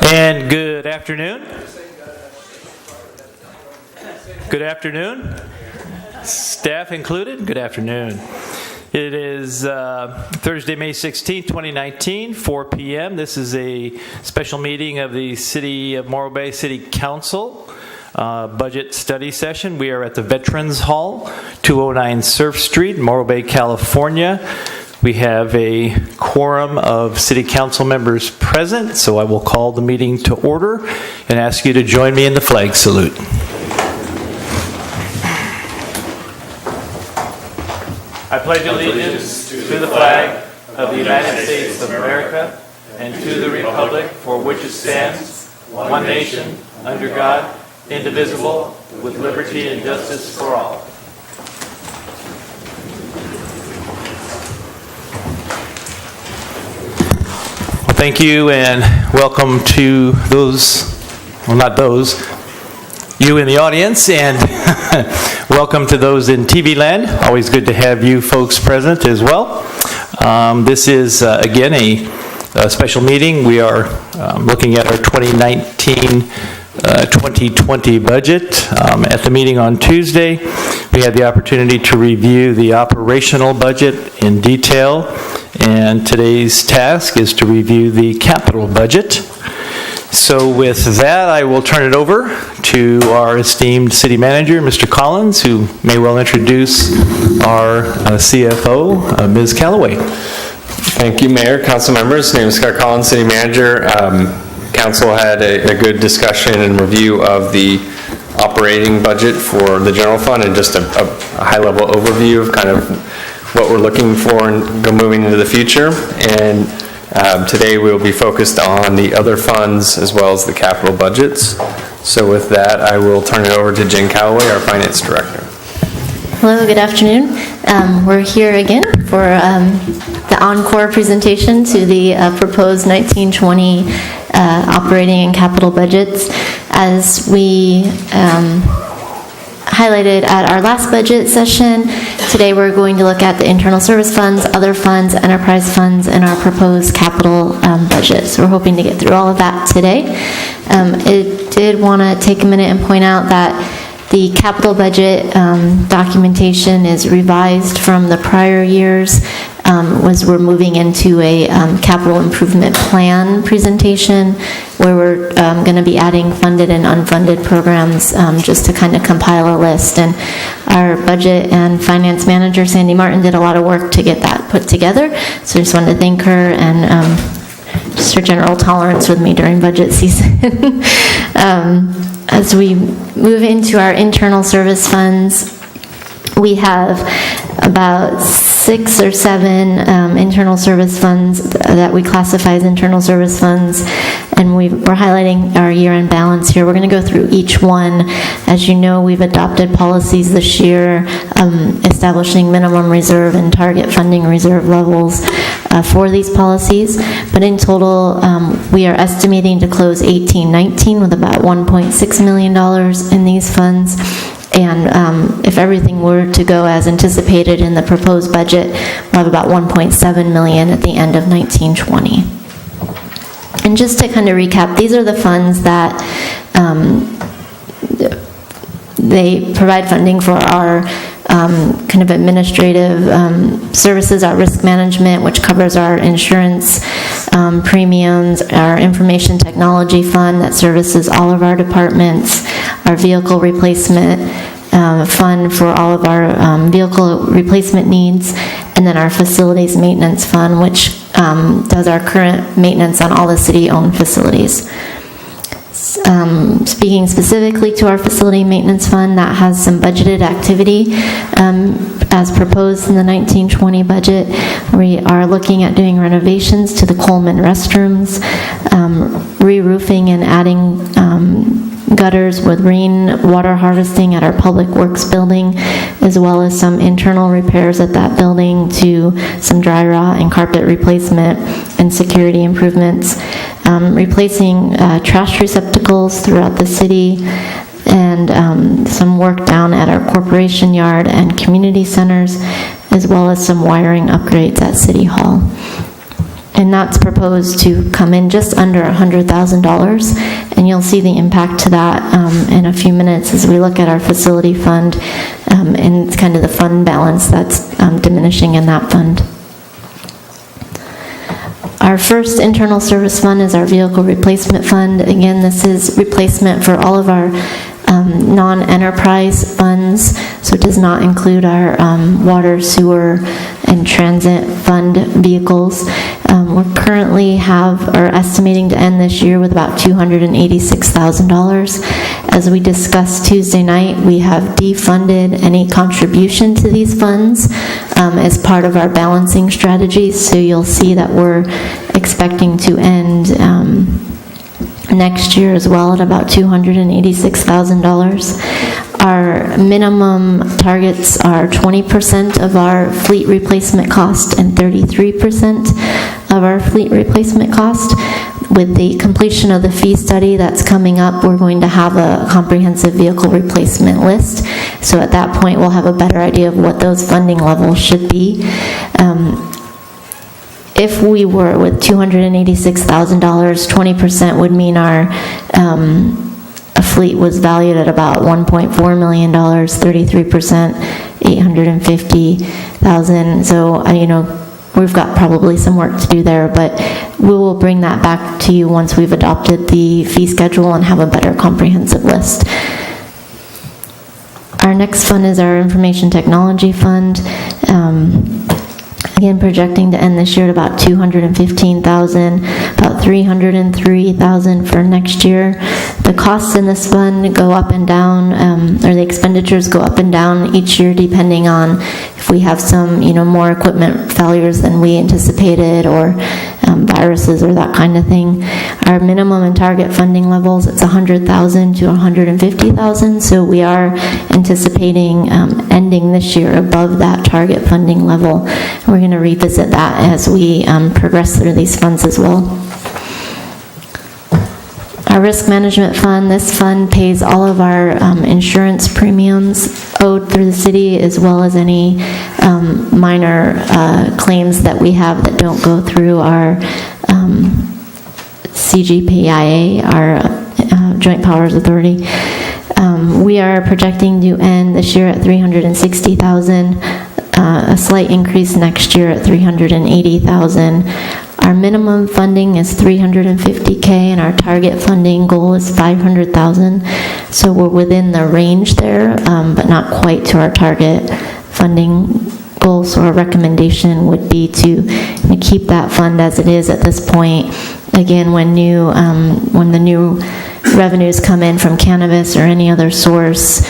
And good afternoon. Good afternoon. Staff included, good afternoon. It is Thursday, May 16th, 2019, 4 p.m. This is a special meeting of the City of Morro Bay City Council budget study session. We are at the Veterans Hall, 209 Surf Street, Morro Bay, California. We have a quorum of City Council members present, so I will call the meeting to order and ask you to join me in the flag salute. I pledge allegiance to the flag of the United States of America and to the republic for which it stands, one nation, under God, indivisible, with liberty and justice for all. Thank you and welcome to those, well not those, you in the audience, and welcome to those in TV land. Always good to have you folks present as well. This is, again, a special meeting. We are looking at our 2019-2020 budget. At the meeting on Tuesday, we had the opportunity to review the operational budget in detail, and today's task is to review the capital budget. So with that, I will turn it over to our esteemed city manager, Mr. Collins, who may well introduce our CFO, Ms. Calloway. Thank you, Mayor, council members. My name is Scott Collins, city manager. Council had a good discussion and review of the operating budget for the general fund and just a high-level overview of kind of what we're looking for and moving into the future. And today we'll be focused on the other funds as well as the capital budgets. So with that, I will turn it over to Jen Calloway, our finance director. Hello, good afternoon. We're here again for the encore presentation to the proposed 1920 operating and capital budgets. As we highlighted at our last budget session, today we're going to look at the internal service funds, other funds, enterprise funds, and our proposed capital budget. So we're hoping to get through all of that today. I did want to take a minute and point out that the capital budget documentation is revised from the prior years, as we're moving into a capital improvement plan presentation where we're going to be adding funded and unfunded programs just to kind of compile a list. And our budget and finance manager, Sandy Martin, did a lot of work to get that put together. So I just wanted to thank her and just her general tolerance with me during budget season. As we move into our internal service funds, we have about 6 or 7 internal service funds that we classify as internal service funds, and we're highlighting our year-end balance here. We're going to go through each one. As you know, we've adopted policies this year establishing minimum reserve and target funding reserve levels for these policies, but in total we are estimating to close 18-19 with about $1.6 million in these funds. And if everything were to go as anticipated in the proposed budget, we'll have about $1.7 million at the end of 1920. And just to kind of recap, these are the funds that they provide funding for our kind of administrative services, our risk management, which covers our insurance premiums, our information technology fund that services all of our departments, our vehicle replacement fund for all of our vehicle replacement needs, and then our facilities maintenance fund, which does our current maintenance on all the city-owned facilities. Speaking specifically to our facility maintenance fund, that has some budgeted activity as proposed in the 1920 budget. We are looking at doing renovations to the Coleman restrooms, re-roofing and adding gutters with rainwater harvesting at our Public Works building, as well as some internal repairs at that building to some dry rot and carpet replacement and security improvements, replacing trash receptacles throughout the city, and some work down at our corporation yard and community centers, as well as some wiring upgrades at City Hall. And that's proposed to come in just under $100,000. And you'll see the impact to that in a few minutes as we look at our facility fund and kind of the fund balance that's diminishing in that fund. Our first internal service fund is our vehicle replacement fund. Again, this is replacement for all of our non-enterprise funds, so it does not include our water, sewer, and transit fund vehicles. We currently are estimating to end this year with about $286,000. As we discussed Tuesday night, we have defunded any contribution to these funds as part of our balancing strategy, so you'll see that we're expecting to end next year as well at about $286,000. Our minimum targets are 20% of our fleet replacement cost and 33% of our fleet replacement cost. With the completion of the fee study that's coming up, we're going to have a comprehensive vehicle replacement list. So at that point, we'll have a better idea of what those funding levels should be. If we were with $286,000, 20% would mean our fleet was valued at about $1.4 million, 33%, $850,000. So, we've got probably some work to do there, but we will bring that back to you once we've adopted the fee schedule and have a better comprehensive list. Our next fund is our information technology fund. Again, projecting to end this year at about $215,000, about $303,000 for next year. The costs in this fund go up and down, or the expenditures go up and down each year depending on if we have some, more equipment failures than we anticipated, or viruses or that kind of thing. Our minimum and target funding levels, it's $100,000 to $150,000, so we are anticipating ending this year above that target funding level. We're going to revisit that as we progress through these funds as well. Our risk management fund, this fund pays all of our insurance premiums owed through the city, as well as any minor claims that we have that don't go through our CGPIA, our Joint Powers Authority. We are projecting to end this year at $360,000, a slight increase next year at $380,000. Our minimum funding is $350K, and our target funding goal is $500,000. So we're within the range there, but not quite to our target funding goal. So our recommendation would be to keep that fund as it is at this point. Again, when the new revenues come in from cannabis or any other source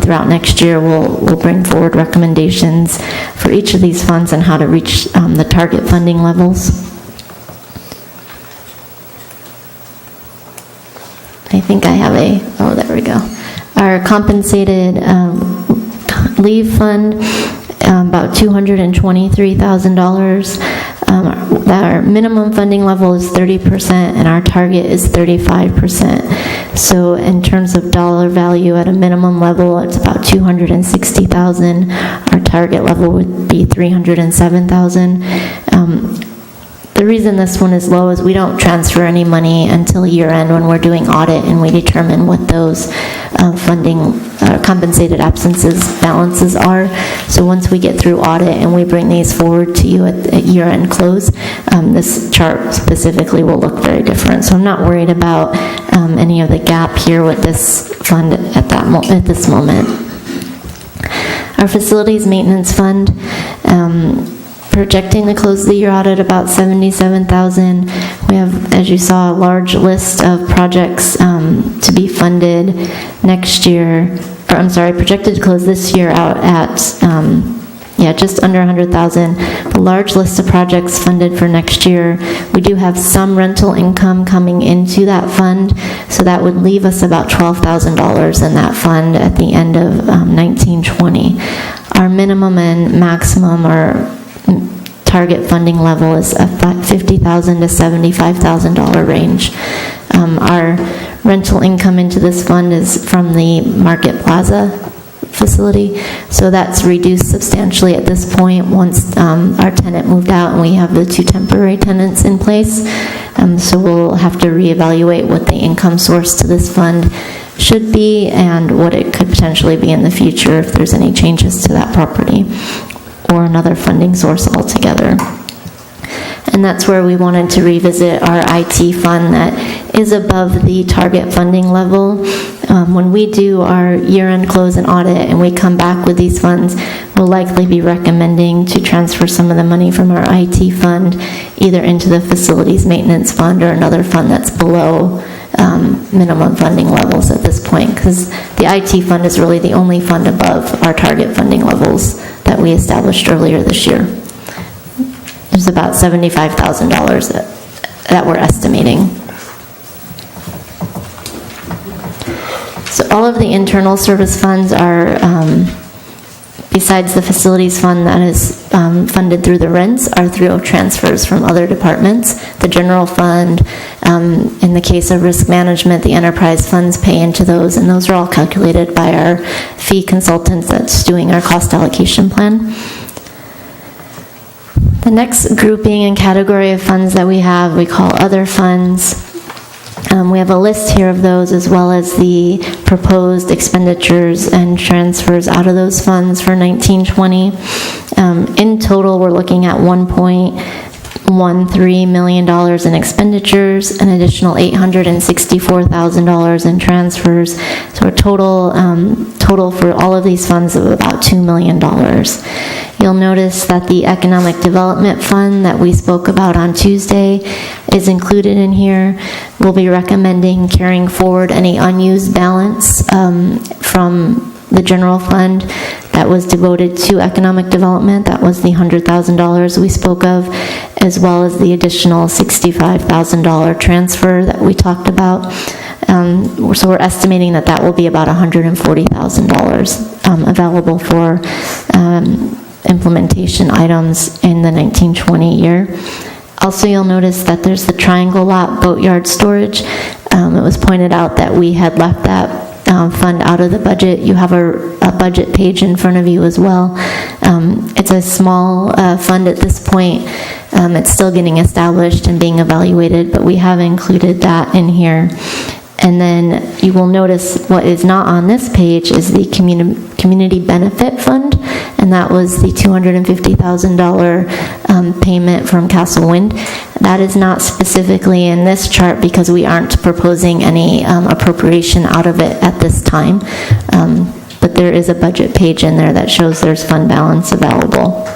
throughout next year, we'll bring forward recommendations for each of these funds and how to reach the target funding levels. I think I have there we go. Our compensated leave fund, about $223,000. Our minimum funding level is 30% and our target is 35%. So in terms of dollar value at a minimum level, it's about $260,000. Our target level would be $307,000. The reason this one is low is we don't transfer any money until year end when we're doing audit and we determine what those funding compensated absences balances are. So once we get through audit and we bring these forward to you at year end close, this chart specifically will look very different. So I'm not worried about any of the gap here with this fund at this moment. Our facilities maintenance fund, projecting to close the year out at about $77,000. We have, as you saw, a large list of projects to be funded next year, projected to close this year out at just under $100,000. A large list of projects funded for next year. We do have some rental income coming into that fund, so that would leave us about $12,000 in that fund at the end of 1920. Our minimum and maximum or target funding level is a $50,000 to $75,000 range. Our rental income into this fund is from the Market Plaza facility. So that's reduced substantially at this point once our tenant moved out and we have the 2 temporary tenants in place. So we'll have to reevaluate what the income source to this fund should be and what it could potentially be in the future if there's any changes to that property or another funding source altogether. And that's where we wanted to revisit our IT fund that is above the target funding level. When we do our year-end close and audit and we come back with these funds, we'll likely be recommending to transfer some of the money from our IT fund either into the facilities maintenance fund or another fund that's below minimum funding levels at this point, because the IT fund is really the only fund above our target funding levels that we established earlier this year. There's about $75,000 that we're estimating. So all of the internal service funds are, besides the facilities fund that is funded through the rents, are through transfers from other departments. The general fund, in the case of risk management, the enterprise funds pay into those, and those are all calculated by our fee consultant that's doing our cost allocation plan. The next grouping and category of funds that we have, we call other funds. We have a list here of those as well as the proposed expenditures and transfers out of those funds for 1920. In total, we're looking at $1.13 million in expenditures, an additional $864,000 in transfers. So a total for all of these funds of about $2 million. You'll notice that the Economic Development Fund that we spoke about on Tuesday is included in here. We'll be recommending carrying forward any unused balance from the general fund that was devoted to economic development. That was the $100,000 we spoke of, as well as the additional $65,000 transfer that we talked about. So we're estimating that that will be about $140,000 available for implementation items in the 1920 year. Also, you'll notice that there's the Triangle Lot Boatyard Storage. It was pointed out that we had left that fund out of the budget. You have a budget page in front of you as well. It's a small fund at this point. It's still getting established and being evaluated, but we have included that in here. And then you will notice what is not on this page is the Community Benefit Fund, and that was the $250,000 payment from Castle Wind. That is not specifically in this chart because we aren't proposing any appropriation out of it at this time. But there is a budget page in there that shows there's fund balance available.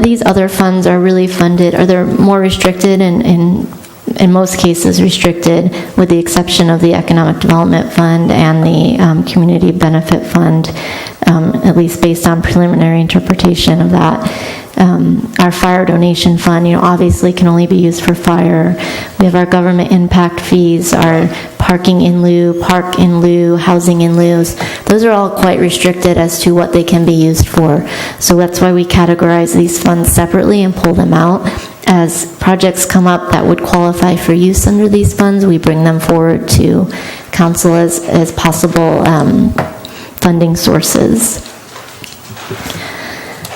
These other funds are really funded, or they're more restricted and in most cases restricted, with the exception of the Economic Development Fund and the Community Benefit Fund, at least based on preliminary interpretation of that. Our fire donation fund, obviously can only be used for fire. We have our government impact fees, our parking in lieu, park in lieu, housing in lieu. Those are all quite restricted as to what they can be used for. So that's why we categorize these funds separately and pull them out. As projects come up that would qualify for use under these funds, we bring them forward to council as possible funding sources.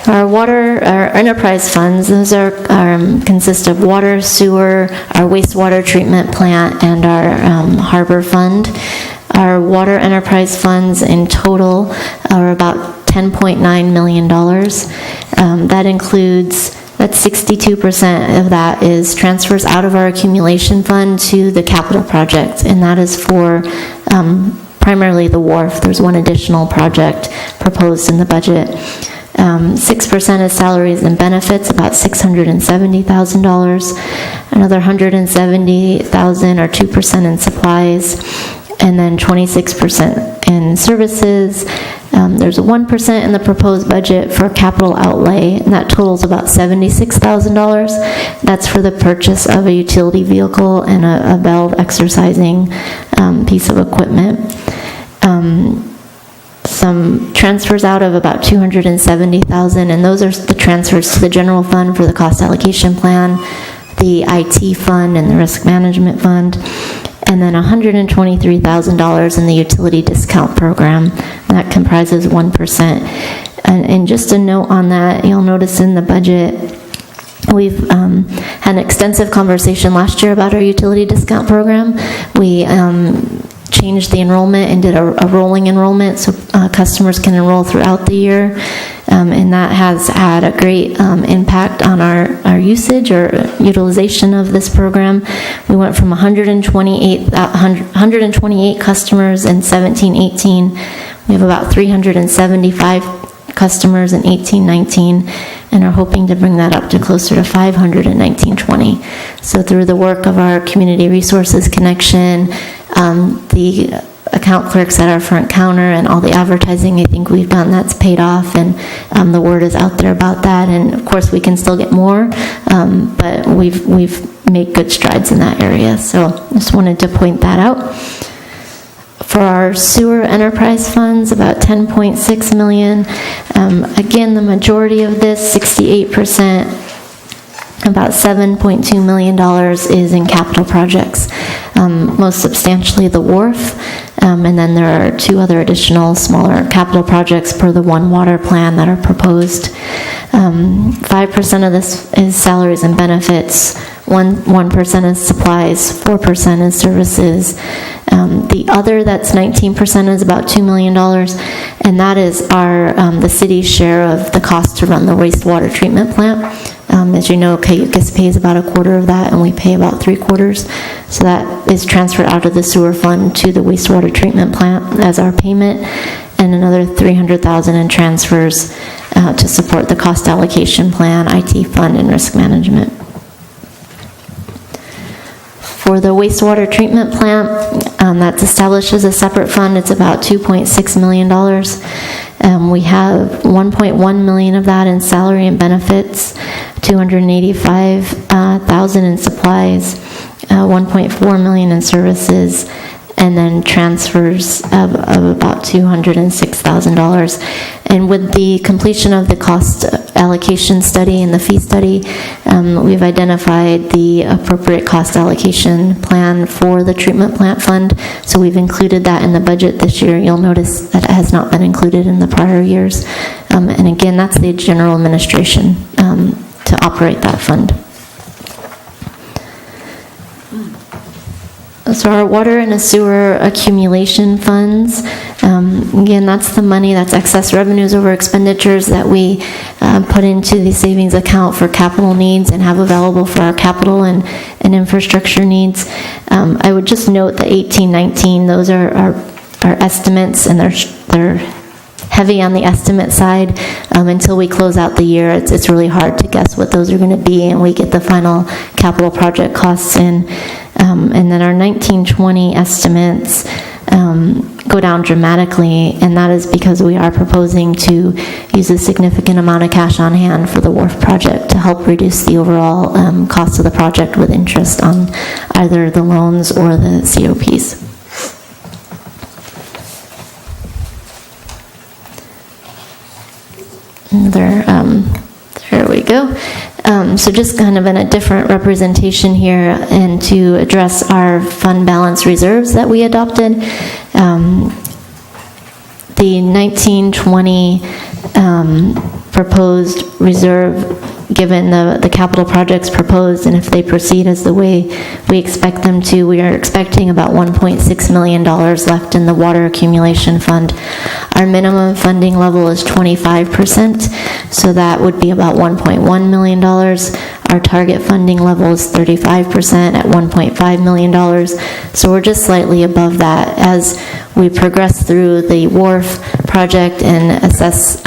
Our enterprise funds, those consist of water, sewer, our wastewater treatment plant, and our harbor fund. Our water enterprise funds in total are about $10.9 million. That includes, that's 62% of that is transfers out of our accumulation fund to the capital project, and that is for primarily the wharf. There's one additional project proposed in the budget. 6% is salaries and benefits, about $670,000. Another $170,000 or 2% in supplies, and then 26% in services. There's a 1% in the proposed budget for capital outlay, and that totals about $76,000. That's for the purchase of a utility vehicle and a valve exercising piece of equipment. Some transfers out of about $270,000, and those are the transfers to the general fund for the cost allocation plan, the IT fund and the risk management fund, and then $123,000 in the utility discount program. That comprises 1%. And just a note on that, you'll notice in the budget, we've had an extensive conversation last year about our utility discount program. We changed the enrollment and did a rolling enrollment so customers can enroll throughout the year. And that has had a great impact on our usage or utilization of this program. We went from 128 customers in 17-18. We have about 375 customers in 18-19, and are hoping to bring that up to closer to 500 in 19-20. So through the work of our Community Resources Connection, the account clerks at our front counter, and all the advertising I think we've done, that's paid off, and the word is out there about that. And of course we can still get more, but we've made good strides in that area. So just wanted to point that out. For our sewer enterprise funds, about $10.6 million. Again, the majority of this, 68%, about $7.2 million is in capital projects, most substantially the wharf, and then there are 2 other additional smaller capital projects per the One Water plan that are proposed. 5% of this is salaries and benefits, 1% is supplies, 4% is services. The other, that's 19%, is about $2 million, and that is the city's share of the cost to run the wastewater treatment plant. As you know, Cayucas pays about a quarter of that, and we pay about 3/4. So that is transferred out of the sewer fund to the wastewater treatment plant as our payment, and another $300,000 in transfers to support the cost allocation plan, IT fund, and risk management. For the wastewater treatment plant, that's established as a separate fund, it's about $2.6 million. We have $1.1 million of that in salary and benefits, $285,000 in supplies, $1.4 million in services, and then transfers of about $206,000. And with the completion of the cost allocation study and the fee study, we've identified the appropriate cost allocation plan for the treatment plant fund. So we've included that in the budget this year. You'll notice that it has not been included in the prior years. And again, that's the general administration to operate that fund. So our water and sewer accumulation funds, again, that's the money, that's excess revenues over expenditures that we put into the savings account for capital needs and have available for our capital and infrastructure needs. I would just note the 18-19, those are our estimates, and they're heavy on the estimate side. Until we close out the year, it's really hard to guess what those are going to be, and we get the final capital project costs in. And then our 19-20 estimates go down dramatically, and that is because we are proposing to use a significant amount of cash on hand for the wharf project to help reduce the overall cost of the project with interest on either the loans or the COPs. There we go. So just kind of in a different representation here, and to address our fund balance reserves that we adopted. The 19-20 proposed reserve, given the capital projects proposed, and if they proceed as the way we expect them to, we are expecting about $1.6 million left in the water accumulation fund. Our minimum funding level is 25%, so that would be about $1.1 million. Our target funding level is 35% at $1.5 million, so we're just slightly above that. As we progress through the wharf project and assess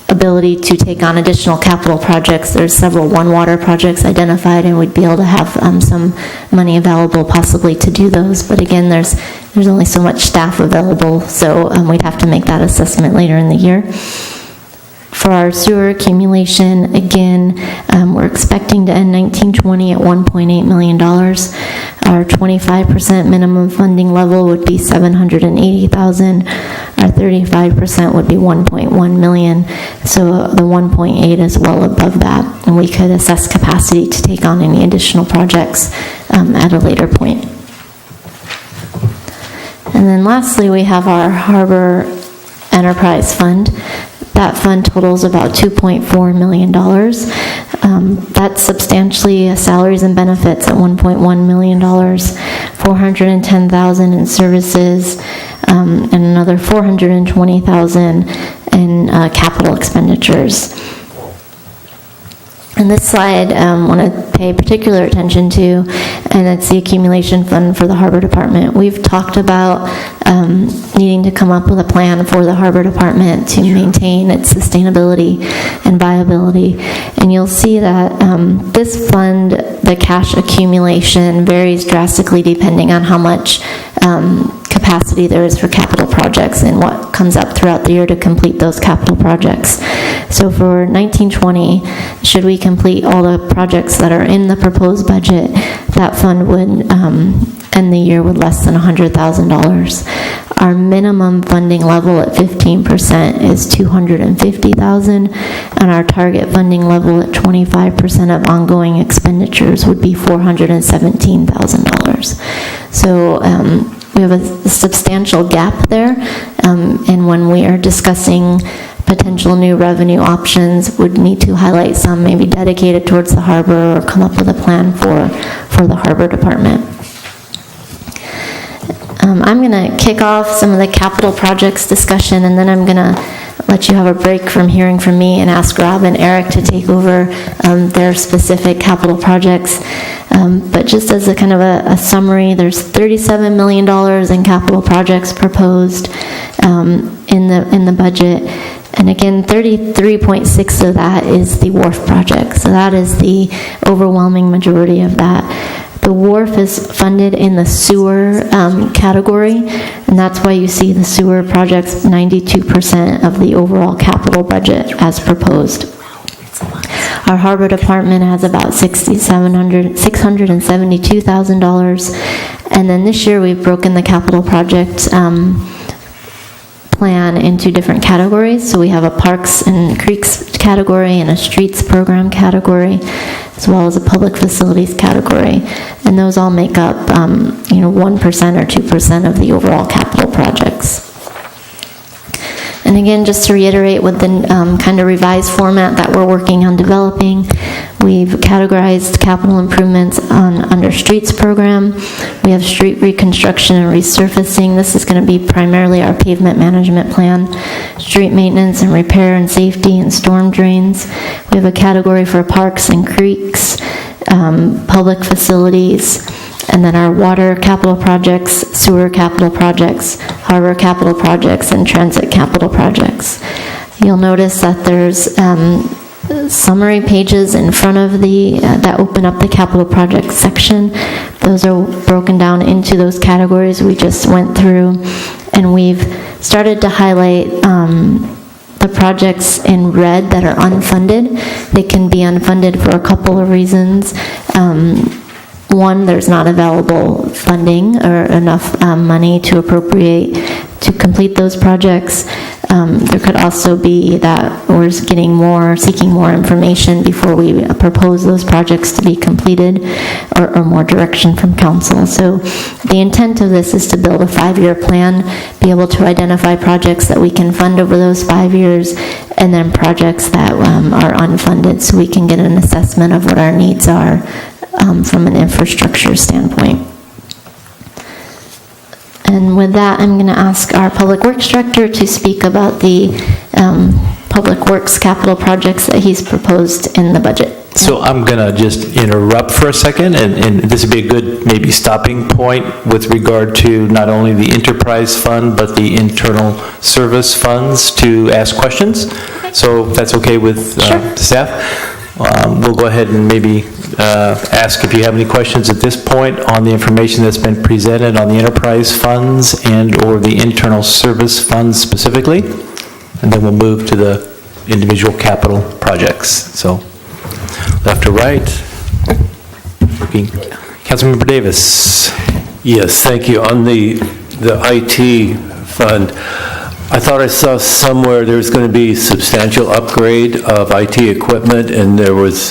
ability to take on additional capital projects, there's several One Water projects identified, and we'd be able to have some money available possibly to do those. But again, there's only so much staff available, so we'd have to make that assessment later in the year. For our sewer accumulation, again, we're expecting to end 1920 at $1.8 million. Our 25% minimum funding level would be $780,000. Our 35% would be $1.1 million. So the 1.8 is well above that, and we could assess capacity to take on any additional projects at a later point. And then lastly, we have our Harbor Enterprise Fund. That fund totals about $2.4 million. That's substantially salaries and benefits at $1.1 million, $410,000 in services, and another $420,000 in capital expenditures. And this slide I want to pay particular attention to, and it's the accumulation fund for the Harbor Department. We've talked about needing to come up with a plan for the Harbor Department to maintain its sustainability and viability. And you'll see that this fund, the cash accumulation, varies drastically depending on how much capacity there is for capital projects and what comes up throughout the year to complete those capital projects. So for 1920, should we complete all the projects that are in the proposed budget, that fund would end the year with less than $100,000. Our minimum funding level at 15% is $250,000, and our target funding level at 25% of ongoing expenditures would be $417,000. So we have a substantial gap there, and when we are discussing potential new revenue options, would need to highlight some maybe dedicated towards the harbor or come up with a plan for the Harbor Department. I'm going to kick off some of the capital projects discussion, and then I'm going to let you have a break from hearing from me and ask Rob and Eric to take over their specific capital projects. But just as a kind of a summary, there's $37 million in capital projects proposed in the budget. And again, 33.6 of that is the wharf project. So that is the overwhelming majority of that. The wharf is funded in the sewer category, and that's why you see the sewer projects 92% of the overall capital budget as proposed. Our Harbor Department has about $672,000, and then this year we've broken the capital project plan into different categories. So we have a parks and creeks category and a streets program category, as well as a public facilities category. And those all make up 1% or 2% of the overall capital projects. And again, just to reiterate with the kind of revised format that we're working on developing, we've categorized capital improvements under streets program. We have street reconstruction and resurfacing. This is going to be primarily our pavement management plan. Street maintenance and repair and safety and storm drains. We have a category for parks and creeks, public facilities, and then our water capital projects, sewer capital projects, harbor capital projects, and transit capital projects. You'll notice that there's summary pages in front of that open up the capital projects section. Those are broken down into those categories we just went through, and we've started to highlight the projects in red that are unfunded. They can be unfunded for a couple of reasons. One, there's not available funding or enough money to appropriate to complete those projects. There could also be that we're seeking more information before we propose those projects to be completed, or more direction from council. So the intent of this is to build a 5-year plan, be able to identify projects that we can fund over those 5 years, and then projects that are unfunded, so we can get an assessment of what our needs are from an infrastructure standpoint. And with that, I'm going to ask our Public Works Director to speak about the Public Works capital projects that he's proposed in the budget. So I'm going to just interrupt for a second, and this would be a good maybe stopping point with regard to not only the enterprise fund, but the internal service funds to ask questions. Okay. So if that's okay with the staff. We'll go ahead and maybe ask if you have any questions at this point on the information that's been presented on the enterprise funds and or the internal service funds specifically, and then we'll move to the individual capital projects. So, left to right. Councilmember Davis. Yes, thank you. On the IT fund, I thought I saw somewhere there's going to be substantial upgrade of IT equipment, and there was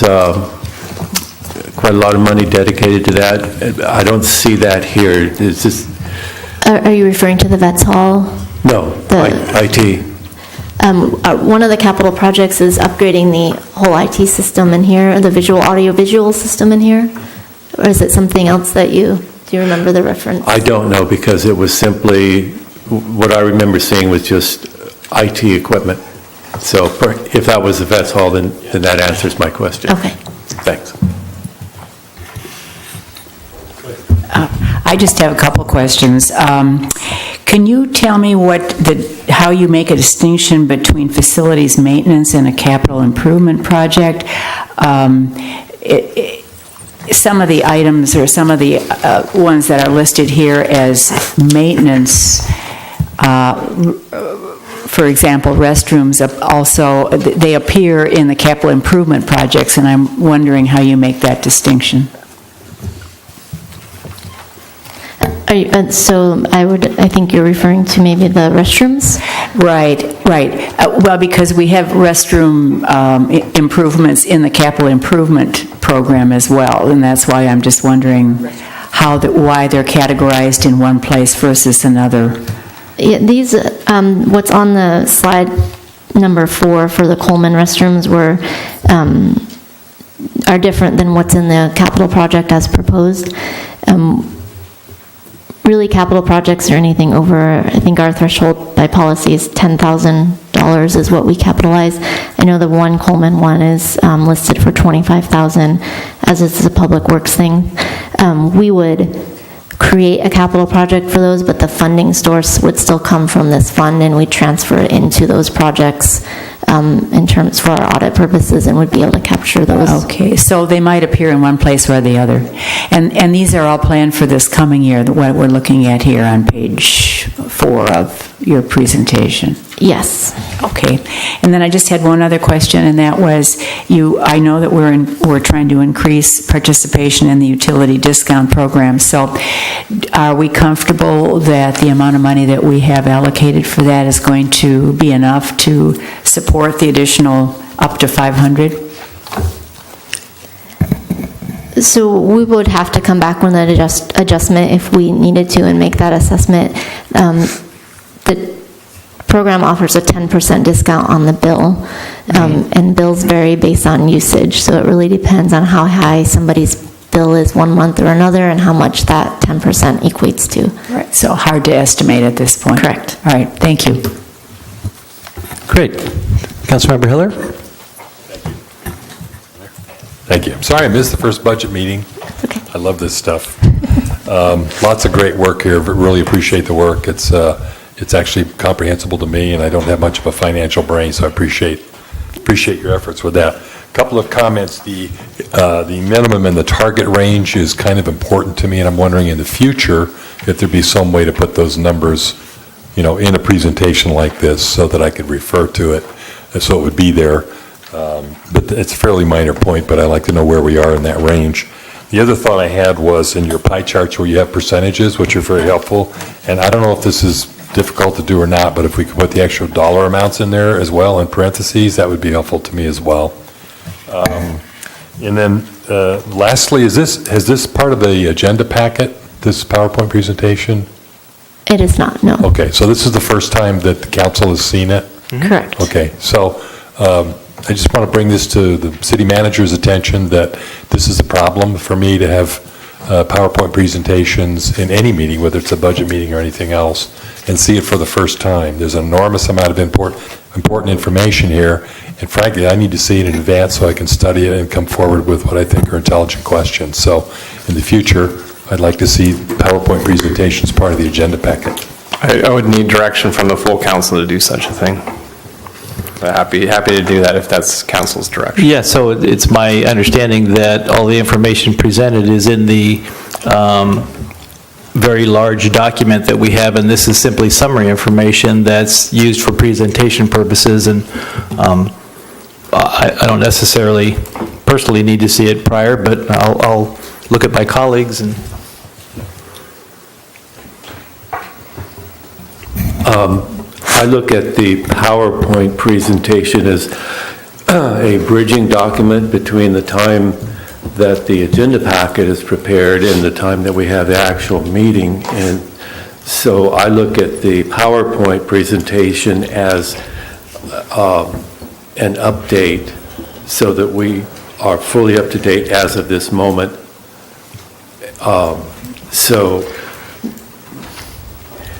quite a lot of money dedicated to that. I don't see that here. Is this, Are you referring to the Vets Hall? no, IT. One of the capital projects is upgrading the whole IT system in here, the audio-visual system in here? Or is it something else that do you remember the reference? I don't know, because it was simply, what I remember seeing was just IT equipment. So if that was the Vets Hall, then that answers my question. Okay. Thanks. I just have a couple questions. Can you tell me how you make a distinction between facilities maintenance and a capital improvement project? Some of the items, or some of the ones that are listed here as maintenance, for example, restrooms, also, they appear in the capital improvement projects, and I'm wondering how you make that distinction. So I think you're referring to maybe the restrooms? Right. Well, because we have restroom improvements in the capital improvement program as well, and that's why I'm just wondering why they're categorized in one place versus another. Yeah, these, what's on the slide number 4 for the Coleman restrooms are different than what's in the capital project as proposed. Really, capital projects or anything over, I think our threshold by policy is $10,000 is what we capitalize. I know the one Coleman one is listed for $25,000, as is a public works thing. We would create a capital project for those, but the funding source would still come from this fund, and we transfer it into those projects in terms for our audit purposes, and would be able to capture those. Okay, so they might appear in one place or the other. And these are all planned for this coming year, what we're looking at here on page 4 of your presentation? Yes. Okay. And then I just had one other question, and that was, I know that we're trying to increase participation in the utility discount program, so are we comfortable that the amount of money that we have allocated for that is going to be enough to support the additional up to 500? So we would have to come back with an adjustment if we needed to and make that assessment. The program offers a 10% discount on the bill, and bills vary based on usage, so it really depends on how high somebody's bill is one month or another and how much that 10% equates to. Right, so hard to estimate at this point. Correct. All right, thank you. Great. Councilmember Hiller? Thank you. Sorry I missed the first budget meeting. Okay. I love this stuff. Lots of great work here. Really appreciate the work. It's actually comprehensible to me, and I don't have much of a financial brain, so I appreciate your efforts with that. A couple of comments. The minimum and the target range is kind of important to me, and I'm wondering in the future if there'd be some way to put those numbers, in a presentation like this so that I could refer to it, so it would be there. But it's a fairly minor point, but I like to know where we are in that range. The other thought I had was in your pie charts where you have percentages, which are very helpful, and I don't know if this is difficult to do or not, but if we could put the actual dollar amounts in there as well in parentheses, that would be helpful to me as well. And then lastly, has this part of the agenda packet, this PowerPoint presentation? It is not, no. Okay, so this is the first time that the council has seen it? Correct. Okay, so I just want to bring this to the city manager's attention that this is a problem for me to have PowerPoint presentations in any meeting, whether it's a budget meeting or anything else, and see it for the first time. There's an enormous amount of important information here, and frankly, I need to see it in advance so I can study it and come forward with what I think are intelligent questions. So in the future, I'd like to see PowerPoint presentations part of the agenda packet. I would need direction from the full council to do such a thing. But happy to do that if that's council's direction. Yeah, so it's my understanding that all the information presented is in the very large document that we have, and this is simply summary information that's used for presentation purposes, and I don't necessarily personally need to see it prior, but I'll look at my colleagues and... I look at the PowerPoint presentation as a bridging document between the time that the agenda packet is prepared and the time that we have the actual meeting. And so I look at the PowerPoint presentation as an update so that we are fully up to date as of this moment. So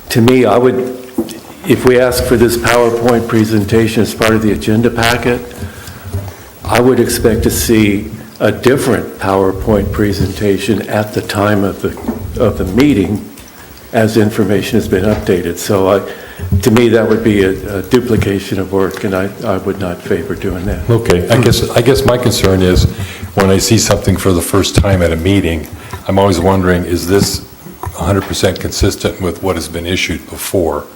to me, I would, if we ask for this PowerPoint presentation as part of the agenda packet, I would expect to see a different PowerPoint presentation at the time of the meeting as information has been updated. So to me, that would be a duplication of work, and I would not favor doing that. Okay, I guess my concern is when I see something for the first time at a meeting, I'm always wondering, is this 100% consistent with what has been issued before?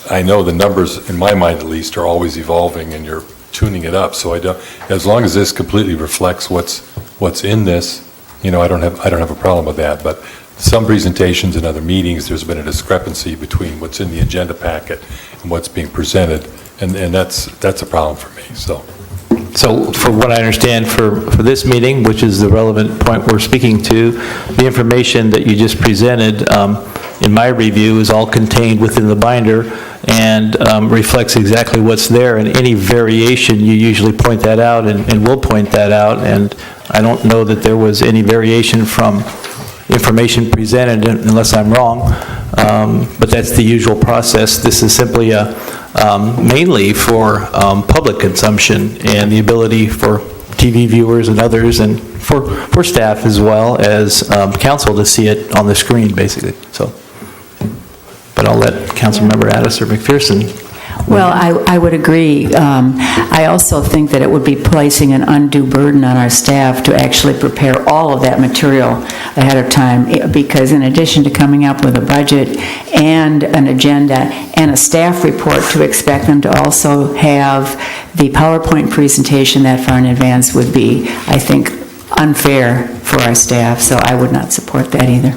I know the numbers, in my mind at least, are always evolving and you're tuning it up, so as long as this completely reflects what's in this, I don't have a problem with that, but some presentations and other meetings, there's been a discrepancy between what's in the agenda packet and what's being presented, and that's a problem for me, so. So from what I understand for this meeting, which is the relevant point we're speaking to, the information that you just presented, in my review, is all contained within the binder and reflects exactly what's there, and any variation, you usually point that out, and we'll point that out, and I don't know that there was any variation from information presented unless I'm wrong, but that's the usual process. This is simply mainly for public consumption and the ability for TV viewers and others, and for staff as well as council to see it on the screen, basically. So, but I'll let Councilmember Addis or McPherson. Well, I would agree. I also think that it would be placing an undue burden on our staff to actually prepare all of that material ahead of time, because in addition to coming up with a budget and an agenda and a staff report, to expect them to also have the PowerPoint presentation that far in advance would be, I think, unfair for our staff, so I would not support that either.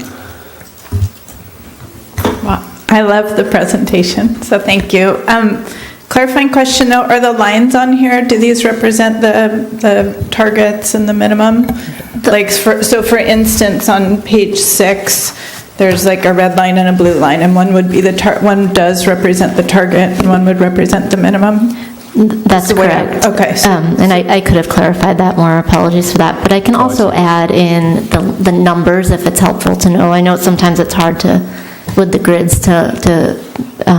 Wow, I love the presentation, so thank you. Clarifying question though, are the lines on here, do these represent the targets and the minimum? Like, so for instance, on page 6, there's like a red line and a blue line, and one would be one does represent the target and one would represent the minimum? That's correct. Okay. And I could have clarified that more, apologies for that, but I can also add in the numbers if it's helpful to know. I know sometimes it's hard to, with the grids, to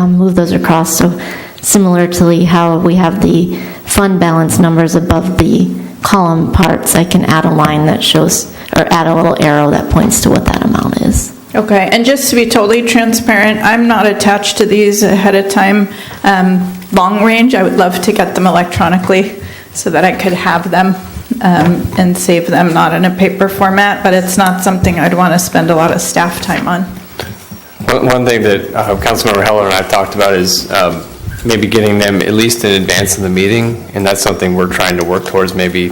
move those across, so similarly how we have the fund balance numbers above the column parts, I can add a line that shows, or add a little arrow that points to what that amount is. Okay, and just to be totally transparent, I'm not attached to these ahead of time. Long range, I would love to get them electronically so that I could have them and save them, not in a paper format, but it's not something I'd want to spend a lot of staff time on. One thing that Councilmember Heller and I have talked about is maybe getting them at least in advance of the meeting, and that's something we're trying to work towards. Maybe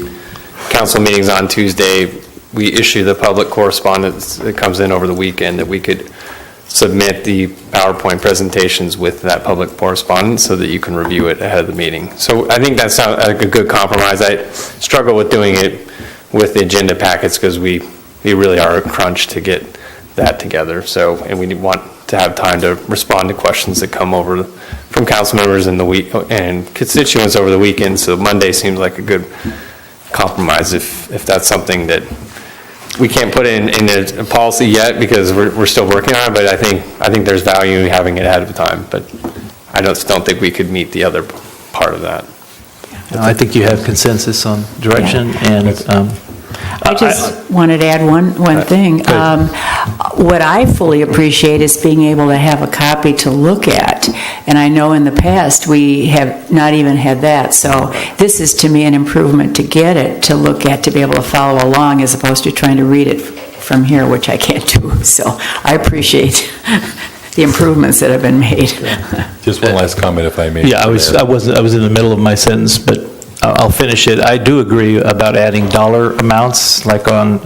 council meetings on Tuesday, we issue the public correspondence that comes in over the weekend, that we could submit the PowerPoint presentations with that public correspondence so that you can review it ahead of the meeting. So I think that's a good compromise. I struggle with doing it with the agenda packets because we really are a crunch to get that together. So, and we want to have time to respond to questions that come over from council members in the week and constituents over the weekend. So Monday seems like a good compromise if that's something that we can't put in a policy yet because we're still working on it, but I think there's value in having it ahead of time, but I don't think we could meet the other part of that. I think you have consensus on direction, and I just wanted to add one thing. What I fully appreciate is being able to have a copy to look at, and I know in the past we have not even had that, so this is to me an improvement to get it, to look at, to be able to follow along as opposed to trying to read it from here, which I can't do, so I appreciate the improvements that have been made. Just one last comment, if I may. yeah, I was in the middle of my sentence, but I'll finish it. I do agree about adding dollar amounts, like on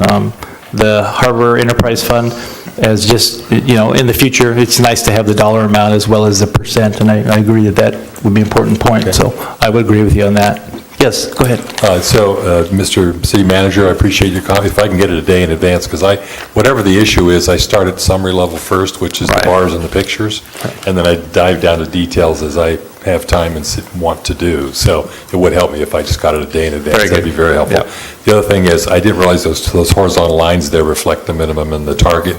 the Harbor Enterprise Fund, as just, in the future, it's nice to have the dollar amount as well as the percent, and I agree that would be an important point, so I would agree with you on that. Yes, go ahead. Mr. City Manager, I appreciate your comment. If I can get it a day in advance, because whatever the issue is, I start at summary level first, which is the bars and the pictures, and then I dive down to details as I have time and want to do. So it would help me if I just got it a day in advance. That'd be very helpful. Yeah. The other thing is, I didn't realize those horizontal lines there reflect the minimum and the target,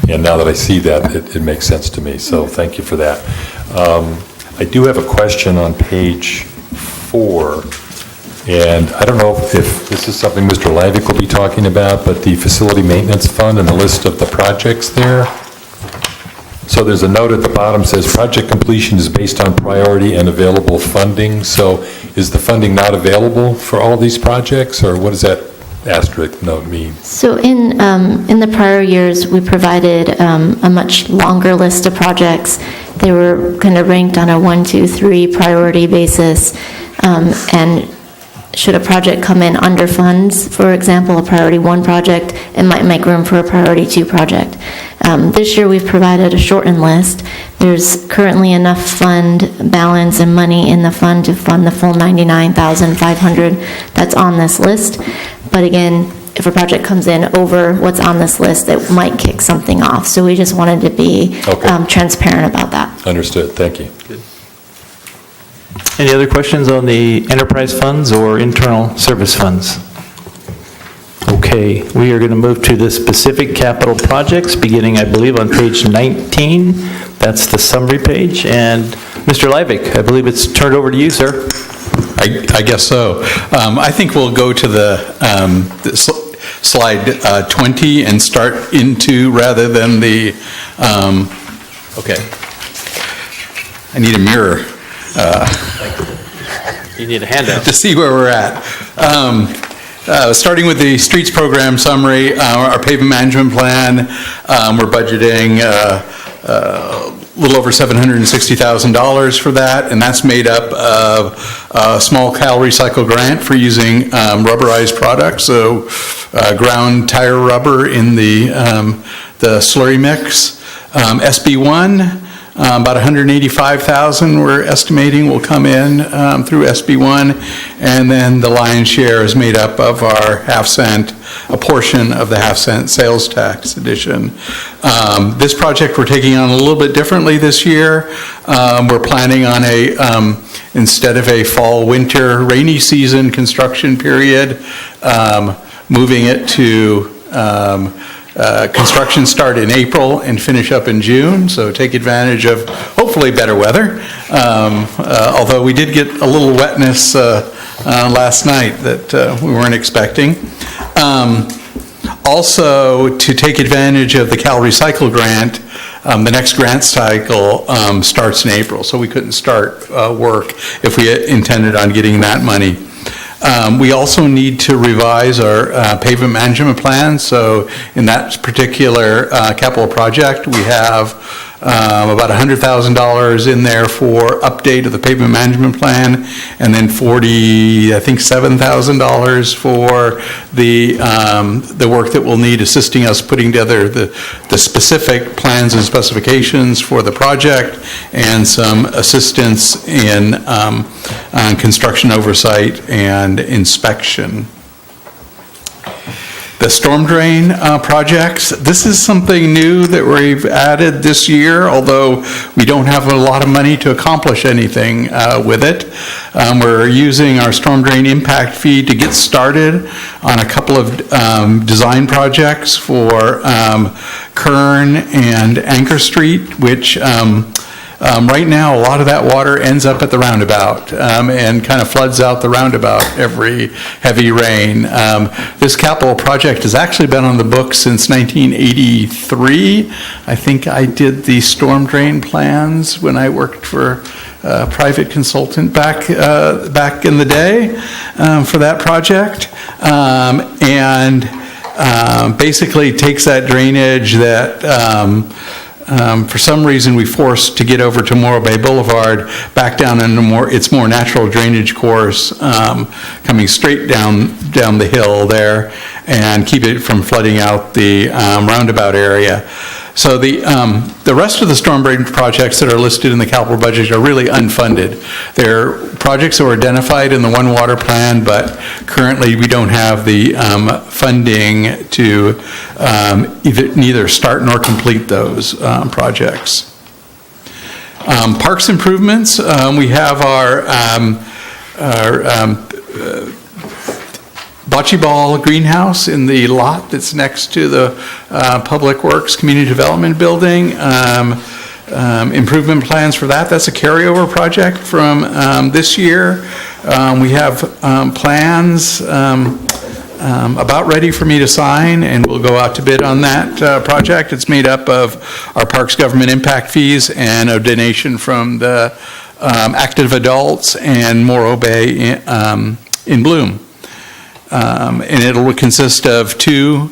and now that I see that, it makes sense to me. So thank you for that. I do have a question on page 4. And I don't know if this is something Mr. Lavick will be talking about, but the Facility Maintenance Fund and the list of the projects there. So there's a note at the bottom says, project completion is based on priority and available funding. So is the funding not available for all these projects, or what does that asterisk note mean? So in the prior years, we provided a much longer list of projects. They were kind of ranked on a 1, 2, 3 priority basis, and should a project come in under funds, for example, a priority 1 project, it might make room for a priority 2 project. This year we've provided a shortened list. There's currently enough fund balance and money in the fund to fund the full $99,500 that's on this list. But again, if a project comes in over what's on this list, it might kick something off. So we just wanted to be transparent about that. Understood. Thank you. Good. Any other questions on the enterprise funds or internal service funds? Okay, we are going to move to the specific capital projects, beginning, I believe, on page 19. That's the summary page. And Mr. Lavick, I believe it's turned over to you, sir. I guess so. I think we'll go to the slide 20 and start into rather than the, okay. I need a mirror. You need a handout. To see where we're at. Starting with the streets program summary, our pavement management plan, we're budgeting a little over $760,000 for that, and that's made up of a small Cal Recycle grant for using rubberized products, so ground tire rubber in the slurry mix. SB1, about $185,000 we're estimating will come in through SB1, and then the lion's share is made up of our half-cent, a portion of the half-cent sales tax addition. This project we're taking on a little bit differently this year. We're planning on instead of a fall-winter rainy season construction period, moving it to construction start in April and finish up in June, so take advantage of hopefully better weather. Although we did get a little wetness last night that we weren't expecting. Also, to take advantage of the Cal Recycle grant, the next grant cycle starts in April, so we couldn't start work if we intended on getting that money. We also need to revise our pavement management plan. So in that particular capital project, we have about $100,000 in there for update of the pavement management plan, and then $47,000 for the work that we'll need assisting us putting together the specific plans and specifications for the project, and some assistance in construction oversight and inspection. The storm drain projects, this is something new that we've added this year, although we don't have a lot of money to accomplish anything with it. We're using our storm drain impact fee to get started on a couple of design projects for Kern and Anchor Street, which right now, a lot of that water ends up at the roundabout and kind of floods out the roundabout every heavy rain. This capital project has actually been on the books since 1983. I think I did the storm drain plans when I worked for a private consultant back in the day for that project. And basically takes that drainage that for some reason, we forced to get over to Morro Bay Boulevard, back down into its more natural drainage course, coming straight down the hill there, and keep it from flooding out the roundabout area. So the rest of the storm drain projects that are listed in the capital budget are really unfunded. They're projects that were identified in the One Water Plan, but currently we don't have the funding to neither start nor complete those projects. Parks improvements, we have our bocce ball greenhouse in the lot that's next to the Public Works Community Development Building. Improvement plans for that. That's a carryover project from this year. We have plans about ready for me to sign, and we'll go out to bid on that project. It's made up of our parks government impact fees and a donation from the active adults and Morro Bay in Bloom. And it'll consist of two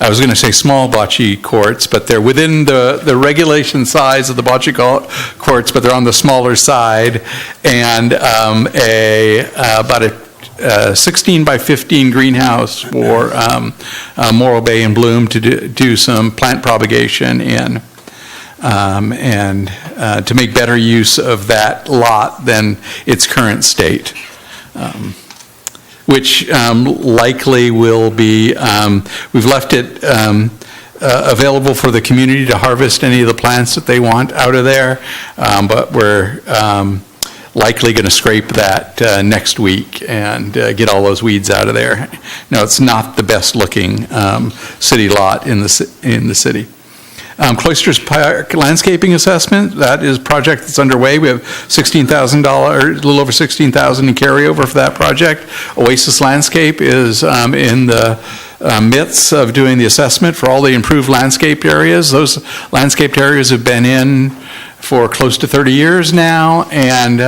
I was going to say small bocce courts, but they're within the regulation size of the bocce courts, but they're on the smaller side, and about a 16 by 15 greenhouse for Morro Bay and Bloom to do some plant propagation in. And to make better use of that lot than its current state, which likely will be, we've left it available for the community to harvest any of the plants that they want out of there, but we're likely going to scrape that next week and get all those weeds out of there. No, it's not the best looking city lot in the city. Cloisters Park landscaping assessment, that is a project that's underway. We have $16,000, a little over $16,000 in carryover for that project. Oasis Landscape is in the midst of doing the assessment for all the improved landscaped areas. Those landscaped areas have been in for close to 30 years now, and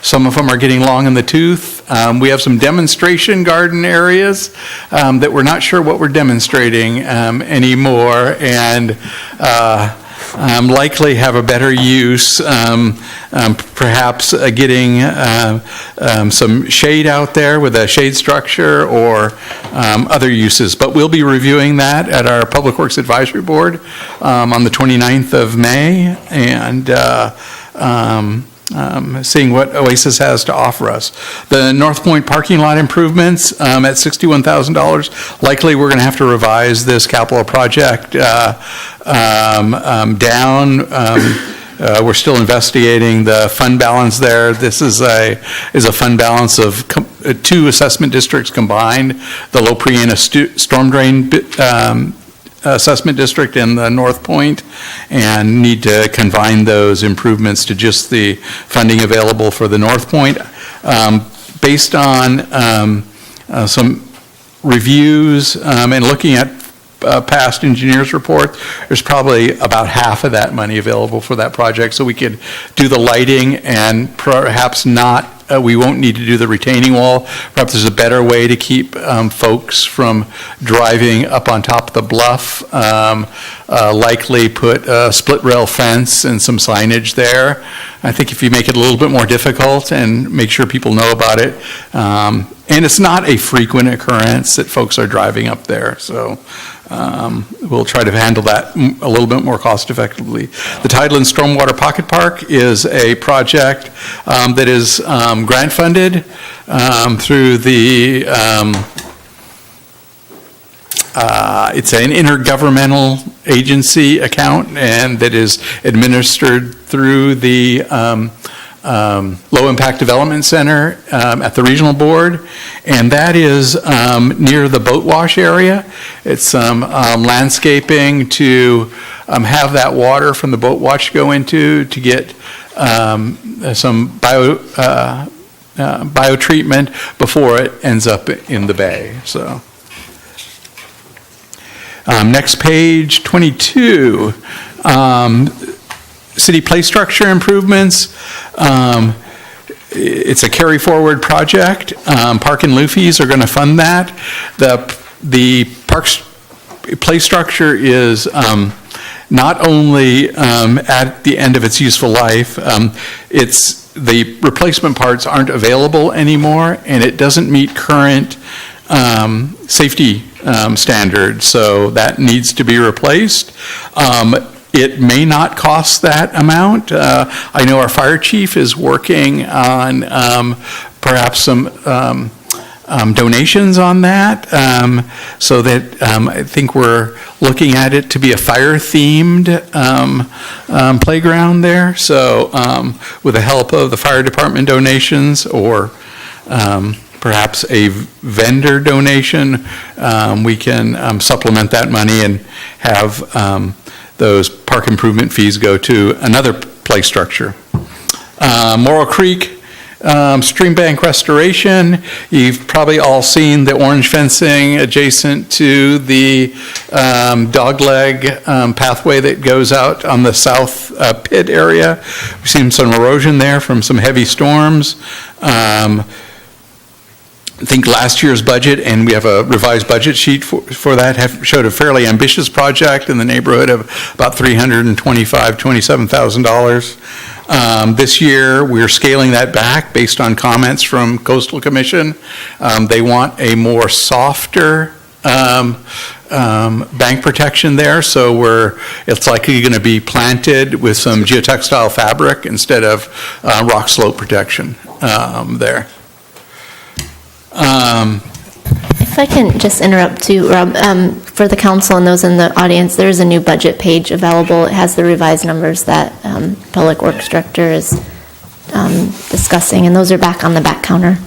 some of them are getting long in the tooth. We have some demonstration garden areas that we're not sure what we're demonstrating anymore, and likely have a better use, perhaps getting some shade out there with a shade structure or other uses. But we'll be reviewing that at our Public Works Advisory Board on the 29th of May, and seeing what Oasis has to offer us. The North Point parking lot improvements at $61,000. Likely we're going to have to revise this capital project down. We're still investigating the fund balance there. This is a fund balance of two assessment districts combined, the Lopriena storm drain assessment district and the North Point, and need to confine those improvements to just the funding available for the North Point. Based on some reviews and looking at past engineers' report, there's probably about half of that money available for that project, so we could do the lighting and perhaps not, we won't need to do the retaining wall. Perhaps there's a better way to keep folks from driving up on top of the bluff. Likely put a split rail fence and some signage there. I think if you make it a little bit more difficult and make sure people know about it, and it's not a frequent occurrence that folks are driving up there, so we'll try to handle that a little bit more cost effectively. The Tideland Stormwater Pocket Park is a project that is grant funded through the, it's an intergovernmental agency account, and that is administered through the Low Impact Development Center at the regional board, and that is near the boat wash area. It's landscaping to have that water from the boat wash go into to get some biotreatment before it ends up in the bay. So next page, 22. City play structure improvements. It's a carry forward project. Park and Luffy's are going to fund that. The The parks play structure is not only at the end of its useful life, the replacement parts aren't available anymore, and it doesn't meet current safety standards, so that needs to be replaced. It may not cost that amount. I know our fire chief is working on perhaps some donations on that, so that I think we're looking at it to be a fire-themed playground there. So with the help of the fire department donations or perhaps a vendor donation, we can supplement that money and have those park improvement fees go to another play structure. Morrill Creek stream bank restoration. You've probably all seen the orange fencing adjacent to the dogleg pathway that goes out on the south pit area. We've seen some erosion there from some heavy storms. I think last year's budget, and we have a revised budget sheet for that, showed a fairly ambitious project in the neighborhood of about $327,000. This year, we're scaling that back based on comments from Coastal Commission. They want a more softer bank protection there, so it's likely going to be planted with some geotextile fabric instead of rock slope protection there. If I can just interrupt too, Rob, for the council and those in the audience, there is a new budget page available. It has the revised numbers that Public Works Director is discussing, and those are back on the back counter.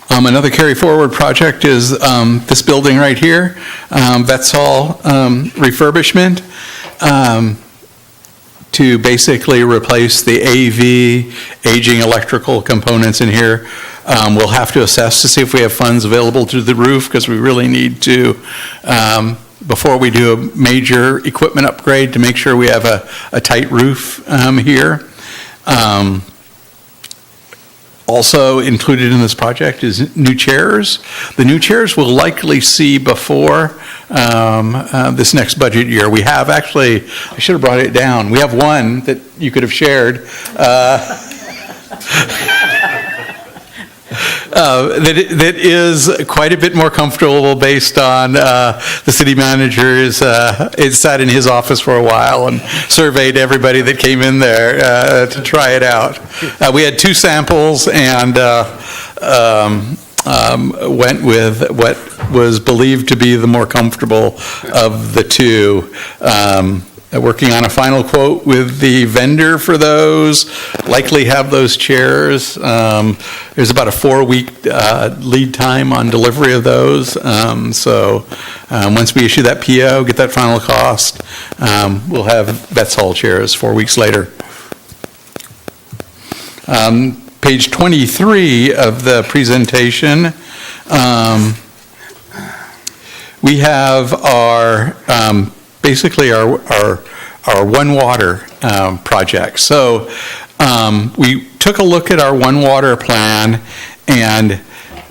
Another carry forward project is this building right here, Vets Hall refurbishment. To basically replace the AV aging electrical components in here. We'll have to assess to see if we have funds available to the roof, because we really need to, before we do a major equipment upgrade, to make sure we have a tight roof here. Also included in this project is new chairs. The new chairs we'll likely see before this next budget year. We have actually, I should have brought it down. We have one that you could have shared. That is quite a bit more comfortable based on the city manager's, it sat in his office for a while and surveyed everybody that came in there to try it out. We had 2 samples and went with what was believed to be the more comfortable of the 2. Working on a final quote with the vendor for those, likely have those chairs. There's about a 4-week lead time on delivery of those. So once we issue that PO, get that final cost, we'll have Vets Hall chairs 4 weeks later. Page 23 of the presentation, we have our basically our One Water project. So we took a look at our One Water plan, and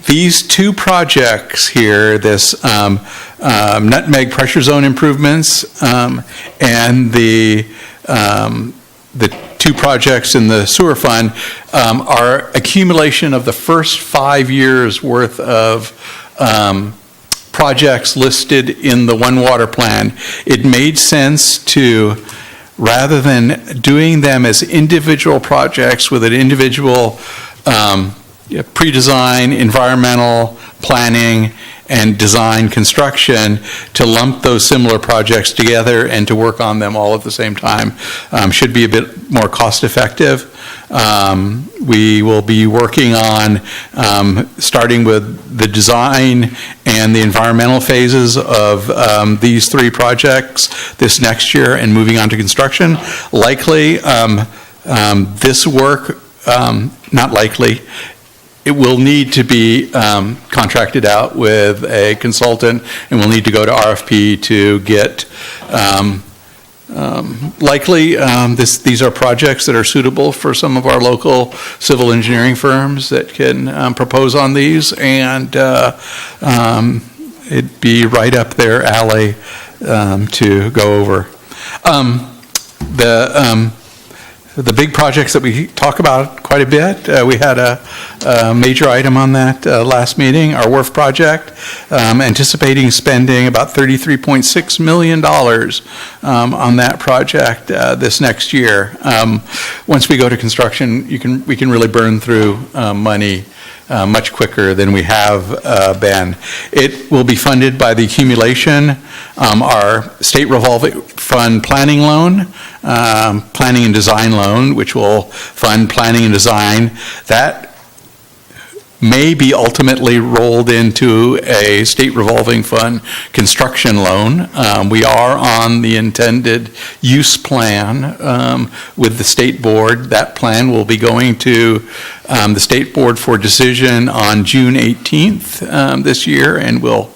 these 2 projects here, this Nutmeg pressure zone improvements and the 2 projects in the sewer fund are accumulation of the first 5 years worth of projects listed in the One Water plan. It made sense to, rather than doing them as individual projects with an individual pre-design, environmental planning, and design construction, to lump those similar projects together and to work on them all at the same time. Should be a bit more cost effective. We will be working on starting with the design and the environmental phases of these 3 projects this next year and moving on to construction. Likely, this work, not likely, it will need to be contracted out with a consultant, and we'll need to go to RFP to get Likely, these are projects that are suitable for some of our local civil engineering firms that can propose on these, and it'd be right up their alley to go over. The big projects that we talk about quite a bit, we had a major item on that last meeting, our wharf project, anticipating spending about $33.6 million on that project this next year. Once we go to construction, we can really burn through money much quicker than we have been. It will be funded by the accumulation, our state revolving fund planning loan, planning and design loan, which will fund planning and design. That may be ultimately rolled into a state revolving fund construction loan. We are on the intended use plan with the state board. That plan will be going to the state board for decision on June 18th this year, and we'll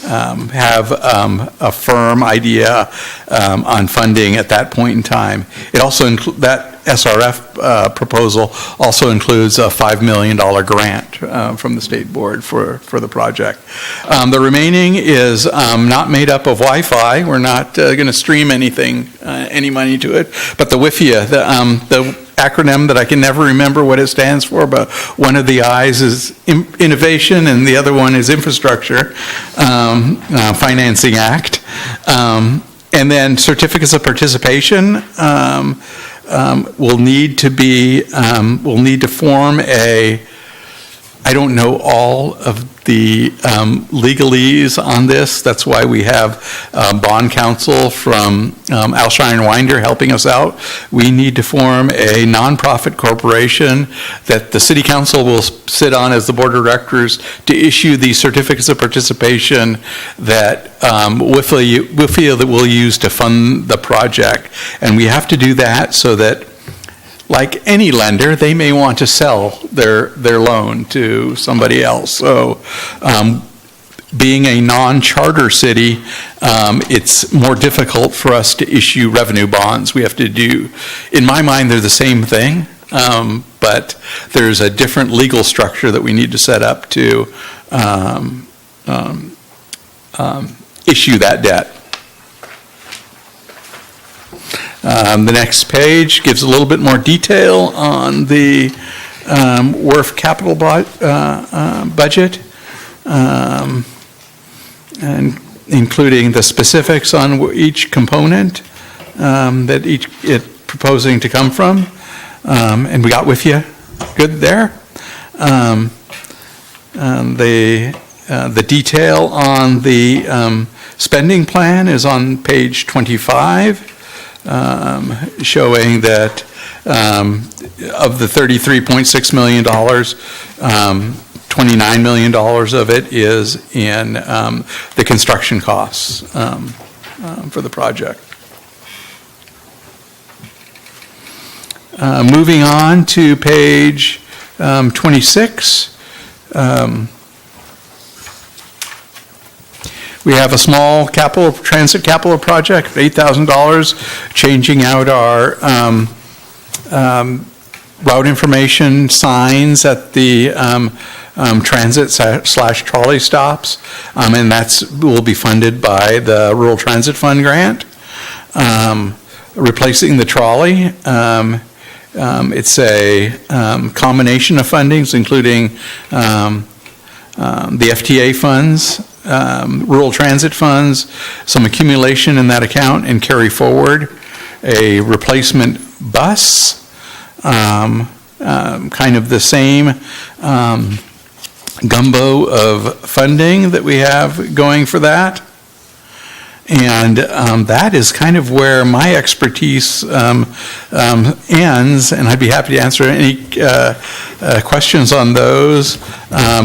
have a firm idea on funding at that point in time. It also that SRF proposal also includes a $5 million grant from the state board for the project. The remaining is not made up of Wi-Fi. We're not going to stream any money to it, but the WIFIA, the acronym that I can never remember what it stands for, but one of the I's is innovation and the other one is infrastructure financing act. And then certificates of participation will need to form a, I don't know all of the legalese on this. That's why we have bond counsel from Alshire & Winder helping us out. We need to form a nonprofit corporation that the city council will sit on as the board of directors to issue the certificates of participation that WIFIA that we'll use to fund the project. And we have to do that so that, like any lender, they may want to sell their loan to somebody else. So being a non-charter city, it's more difficult for us to issue revenue bonds. We have to do, in my mind, they're the same thing, but there's a different legal structure that we need to set up to issue that debt. The next page gives a little bit more detail on the WRF capital budget, and including the specifics on each component that it's proposing to come from. And we got with you good there. The detail on the spending plan is on page 25. Showing that of the $33.6 million, $29 million of it is in the construction costs for the project. Moving on to page 26. We have a small transit capital project, $8,000, changing out our route information signs at the transit/trolley stops, and will be funded by the Rural Transit Fund grant. Replacing the trolley, it's a combination of fundings, including the FTA funds, rural transit funds, some accumulation in that account, and carry forward a replacement bus, kind of the same gumbo of funding that we have going for that. And that is kind of where my expertise ends, and I'd be happy to answer any questions on those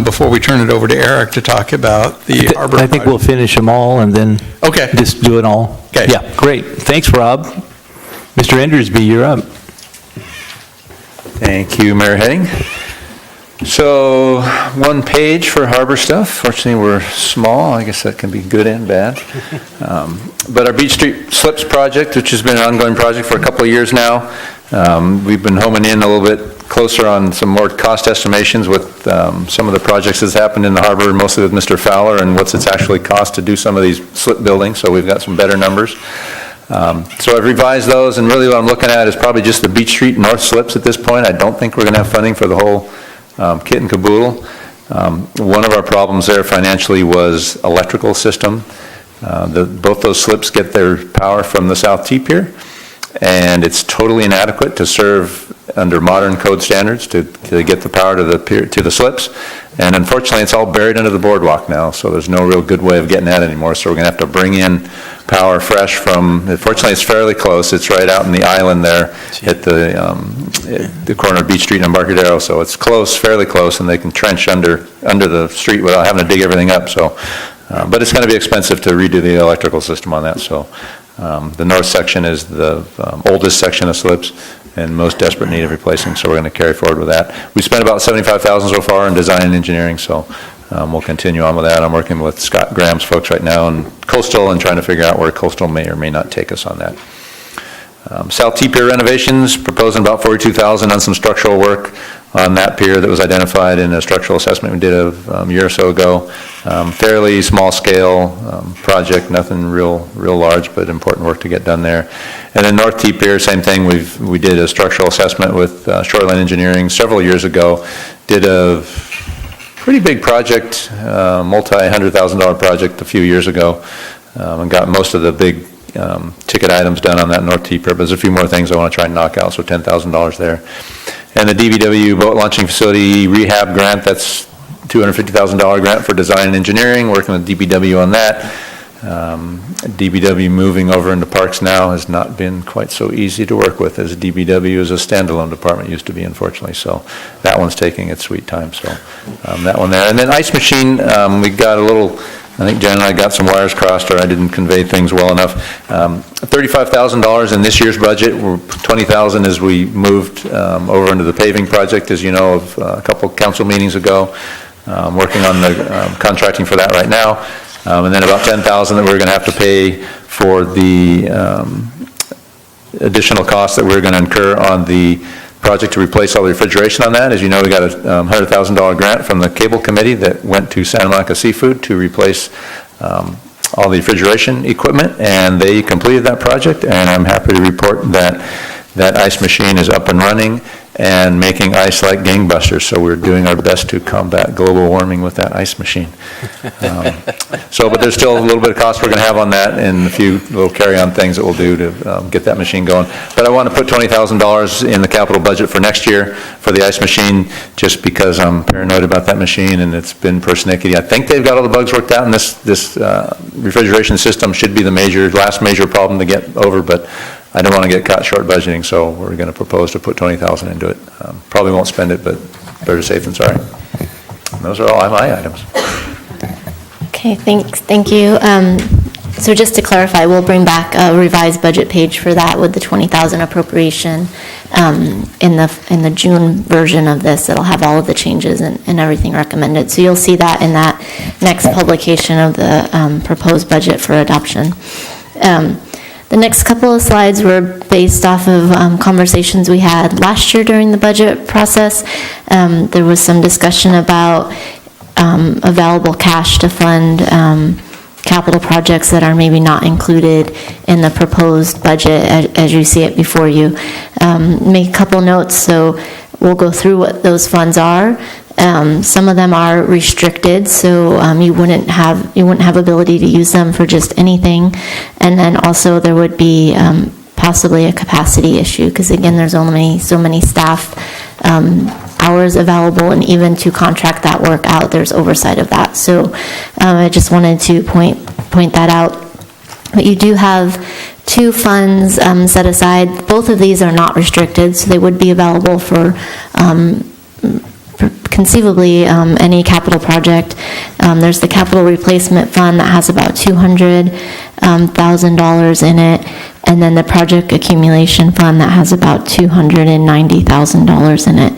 before we turn it over to Eric to talk about the harbor. I think we'll finish them all and then Okay. just do it all. Okay. Yeah, great. Thanks, Rob. Mr. Endersby, you're up. Thank you, Mayor Heading. So, one page for harbor stuff. Fortunately, we're small. I guess that can be good and bad. But our Beach Street Slips project, which has been an ongoing project for a couple of years now, we've been homing in a little bit closer on some more cost estimations with some of the projects that's happened in the harbor, mostly with Mr. Fowler, and what's it's actually cost to do some of these slip buildings, so we've got some better numbers. So I've revised those, and really what I'm looking at is probably just the Beach Street North slips at this point. I don't think we're going to have funding for the whole kit and caboodle. One of our problems there financially was electrical system. Both those slips get their power from the South T Pier, and it's totally inadequate to serve under modern code standards to get the power to the pier, to the slips. And unfortunately, it's all buried under the boardwalk now, so there's no real good way of getting at it anymore. So we're going to have to bring in power fresh from, fortunately, it's fairly close. It's right out in the island there at the corner of Beach Street and Embarcadero. So it's close, fairly close, and they can trench under the street without having to dig everything up. So, but it's going to be expensive to redo the electrical system on that. So the north section is the oldest section of slips and most desperate need of replacing, so we're going to carry forward with that. We spent about $75,000 so far in design and engineering, so we'll continue on with that. I'm working with Scott Graham's folks right now in Coastal and trying to figure out where Coastal may or may not take us on that. South T Pier renovations, proposing about $42,000 on some structural work on that pier that was identified in a structural assessment we did a year or so ago. Fairly small scale project, nothing real large, but important work to get done there. And then North T Pier, same thing. We did a structural assessment with Shoreline Engineering several years ago. Did a pretty big project, multi-$100,000 project a few years ago, and got most of the big ticket items done on that North T Pier, but there's a few more things I want to try and knock out, so $10,000 there. And the DBW boat launching facility rehab grant, that's $250,000 grant for design and engineering, working with DBW on that. DBW moving over into parks now has not been quite so easy to work with as DBW as a standalone department used to be, unfortunately, so that one's taking its sweet time, so that one there. And then ice machine, we got a little, I think Jen and I got some wires crossed, or I didn't convey things well enough. $35,000 in this year's budget. $20,000 as we moved over into the paving project, as you know, of a couple council meetings ago. Working on the contracting for that right now. And then about $10,000 that we're going to have to pay for the additional costs that we're going to incur on the project to replace all the refrigeration on that. As you know, we got a $100,000 grant from the cable committee that went to Santa Monica Seafood to replace all the refrigeration equipment, and they completed that project, and I'm happy to report that that ice machine is up and running and making ice like gangbusters, so we're doing our best to combat global warming with that ice machine. But there's still a little bit of cost we're going to have on that and a few little carry-on things that we'll do to get that machine going. But I want to put $20,000 in the capital budget for next year for the ice machine, just because I'm paranoid about that machine and it's been persnickety. I think they've got all the bugs worked out, and this refrigeration system should be the last major problem to get over, but I don't want to get caught short budgeting, so we're going to propose to put $20,000 into it. Probably won't spend it, but better safe than sorry. And those are all my items. Okay, thank you. So just to clarify, we'll bring back a revised budget page for that with the $20,000 appropriation in the June version of this. It'll have all of the changes and everything recommended. So you'll see that in that next publication of the proposed budget for adoption. The next couple of slides were based off of conversations we had last year during the budget process. There was some discussion about available cash to fund capital projects that are maybe not included in the proposed budget as you see it before you. Make a couple notes, so we'll go through what those funds are. Some of them are restricted, so you wouldn't have ability to use them for just anything. And then also there would be possibly a capacity issue, because again, there's only so many staff hours available, and even to contract that work out, there's oversight of that. So I just wanted to point that out. But you do have two funds set aside. Both of these are not restricted, so they would be available for conceivably any capital project. There's the capital replacement fund that has about $200,000 in it, and then the project accumulation fund that has about $290,000 in it.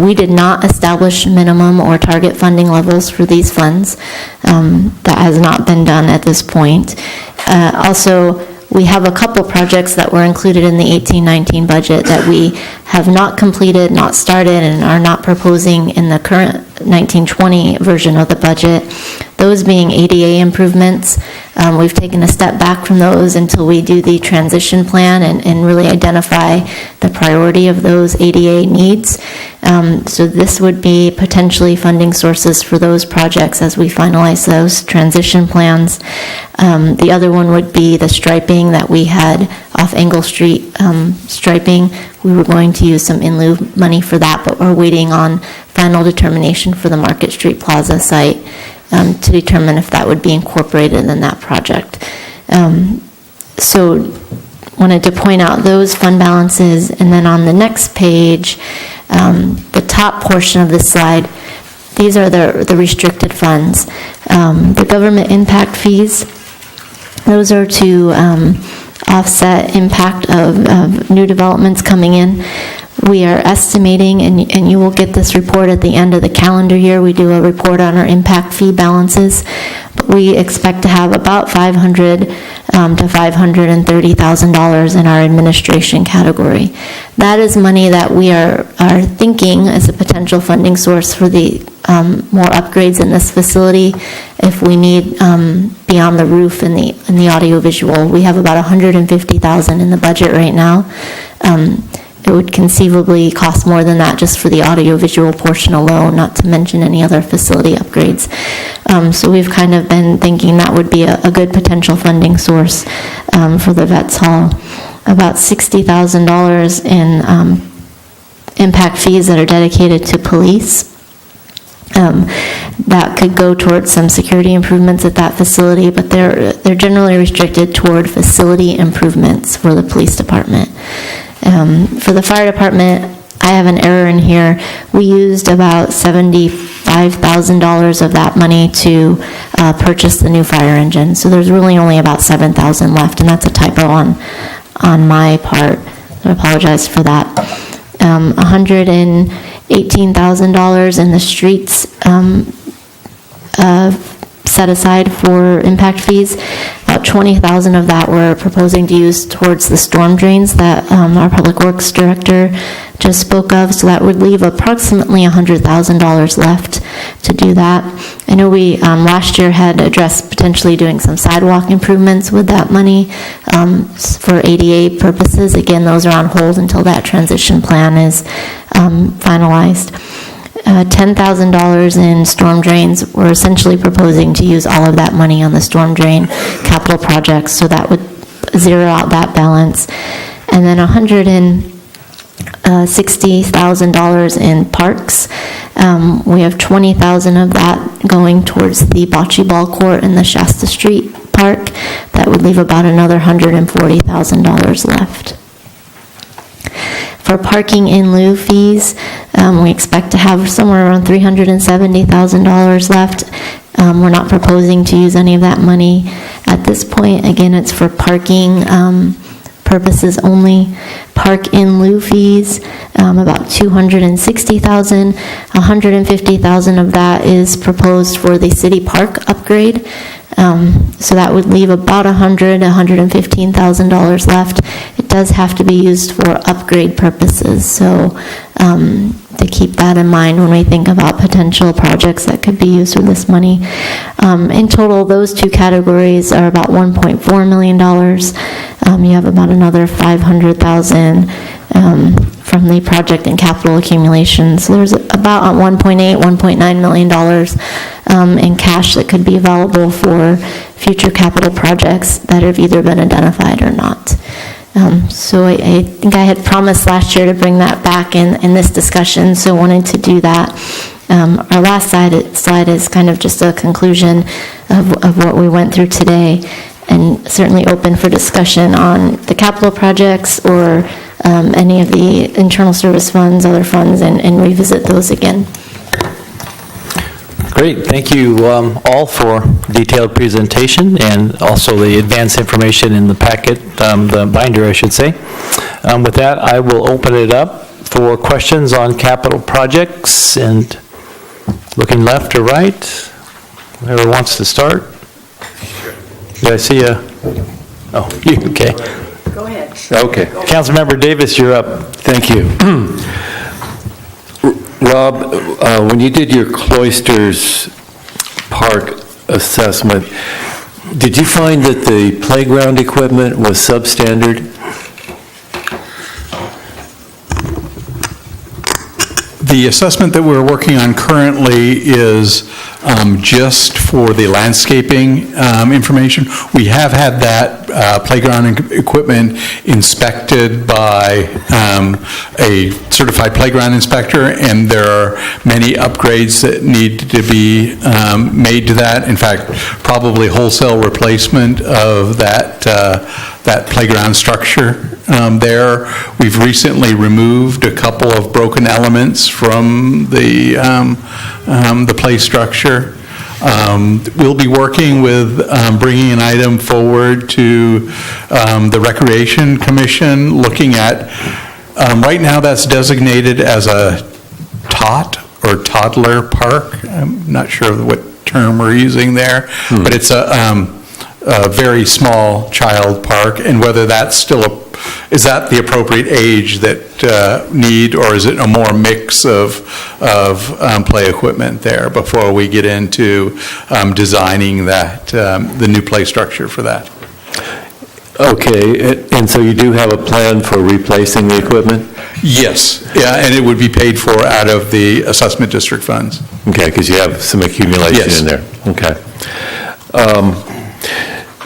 We did not establish minimum or target funding levels for these funds. That has not been done at this point. Also, we have a couple projects that were included in the 18-19 budget that we have not completed, not started, and are not proposing in the current 19-20 version of the budget. Those being ADA improvements. We've taken a step back from those until we do the transition plan and really identify the priority of those ADA needs. So this would be potentially funding sources for those projects as we finalize those transition plans. The other one would be the striping that we had off Engle Street striping. We were going to use some in lieu money for that, but we're waiting on final determination for the Market Street Plaza site to determine if that would be incorporated in that project. So wanted to point out those fund balances, and then on the next page, the top portion of this slide, these are the restricted funds. The government impact fees, those are to offset impact of new developments coming in. We are estimating, and you will get this report at the end of the calendar year. We do a report on our impact fee balances. But we expect to have about $500,000 to $530,000 in our administration category. That is money that we are thinking as a potential funding source for the more upgrades in this facility if we need beyond the roof and the audiovisual. We have about $150,000 in the budget right now. It would conceivably cost more than that just for the audiovisual portion alone, not to mention any other facility upgrades. So we've kind of been thinking that would be a good potential funding source for the Vets Hall. About $60,000 in impact fees that are dedicated to police. That could go towards some security improvements at that facility, but they're generally restricted toward facility improvements for the police department. For the fire department, I have an error in here. We used about $75,000 of that money to purchase the new fire engine. So there's really only about $7,000 left, and that's a typo on my part. I apologize for that. $118,000 in the streets set aside for impact fees. About $20,000 of that we're proposing to use towards the storm drains that our Public Works Director just spoke of, so that would leave approximately $100,000 left to do that. I know we last year had addressed potentially doing some sidewalk improvements with that money for ADA purposes. Again, those are on hold until that transition plan is finalized. $10,000 in storm drains. We're essentially proposing to use all of that money on the storm drain capital projects, so that would zero out that balance. And then $160,000 in parks. We have $20,000 of that going towards the bocce ball court in the Shasta Street Park. That would leave about another $140,000 left. For parking in lieu fees, we expect to have somewhere around $370,000 left. We're not proposing to use any of that money at this point. Again, it's for parking purposes only. Park in lieu fees, about $260,000. $150,000 of that is proposed for the city park upgrade. So that would leave about $115,000 left. It does have to be used for upgrade purposes, so to keep that in mind when we think about potential projects that could be used with this money. In total, those two categories are about $1.4 million. You have about another $500,000 from the project and capital accumulation. So there's about $1.8, $1.9 million in cash that could be available for future capital projects that have either been identified or not. So I think I had promised last year to bring that back in this discussion, so wanted to do that. Our last slide is kind of just a conclusion of what we went through today, and certainly open for discussion on the capital projects or any of the internal service funds, other funds, and revisit those again. Great, thank you all for detailed presentation and also the advanced information in the packet, the binder, I should say. With that, I will open it up for questions on capital projects, and looking left or right, whoever wants to start. Did I see a, oh, you, okay. Go ahead. Okay, Councilmember Davis, you're up. thank you. Rob, when you did your Cloisters Park assessment, did you find that the playground equipment was substandard? The assessment that we're working on currently is just for the landscaping information. We have had that playground equipment inspected by a certified playground inspector, and there are many upgrades that need to be made to that. In fact, probably wholesale replacement of that playground structure there. We've recently removed a couple of broken elements from the play structure. We'll be working with bringing an item forward to the Recreation Commission, looking at, right now that's designated as a tot or toddler park. I'm not sure what term we're using there, but it's a very small child park, and whether that's still is that the appropriate age that need, or is it a more mix of play equipment there before we get into designing that, the new play structure for that? Okay, and so you do have a plan for replacing the equipment? Yes, yeah, and it would be paid for out of the assessment district funds. Okay, because you have some accumulation Yes. in there. Okay.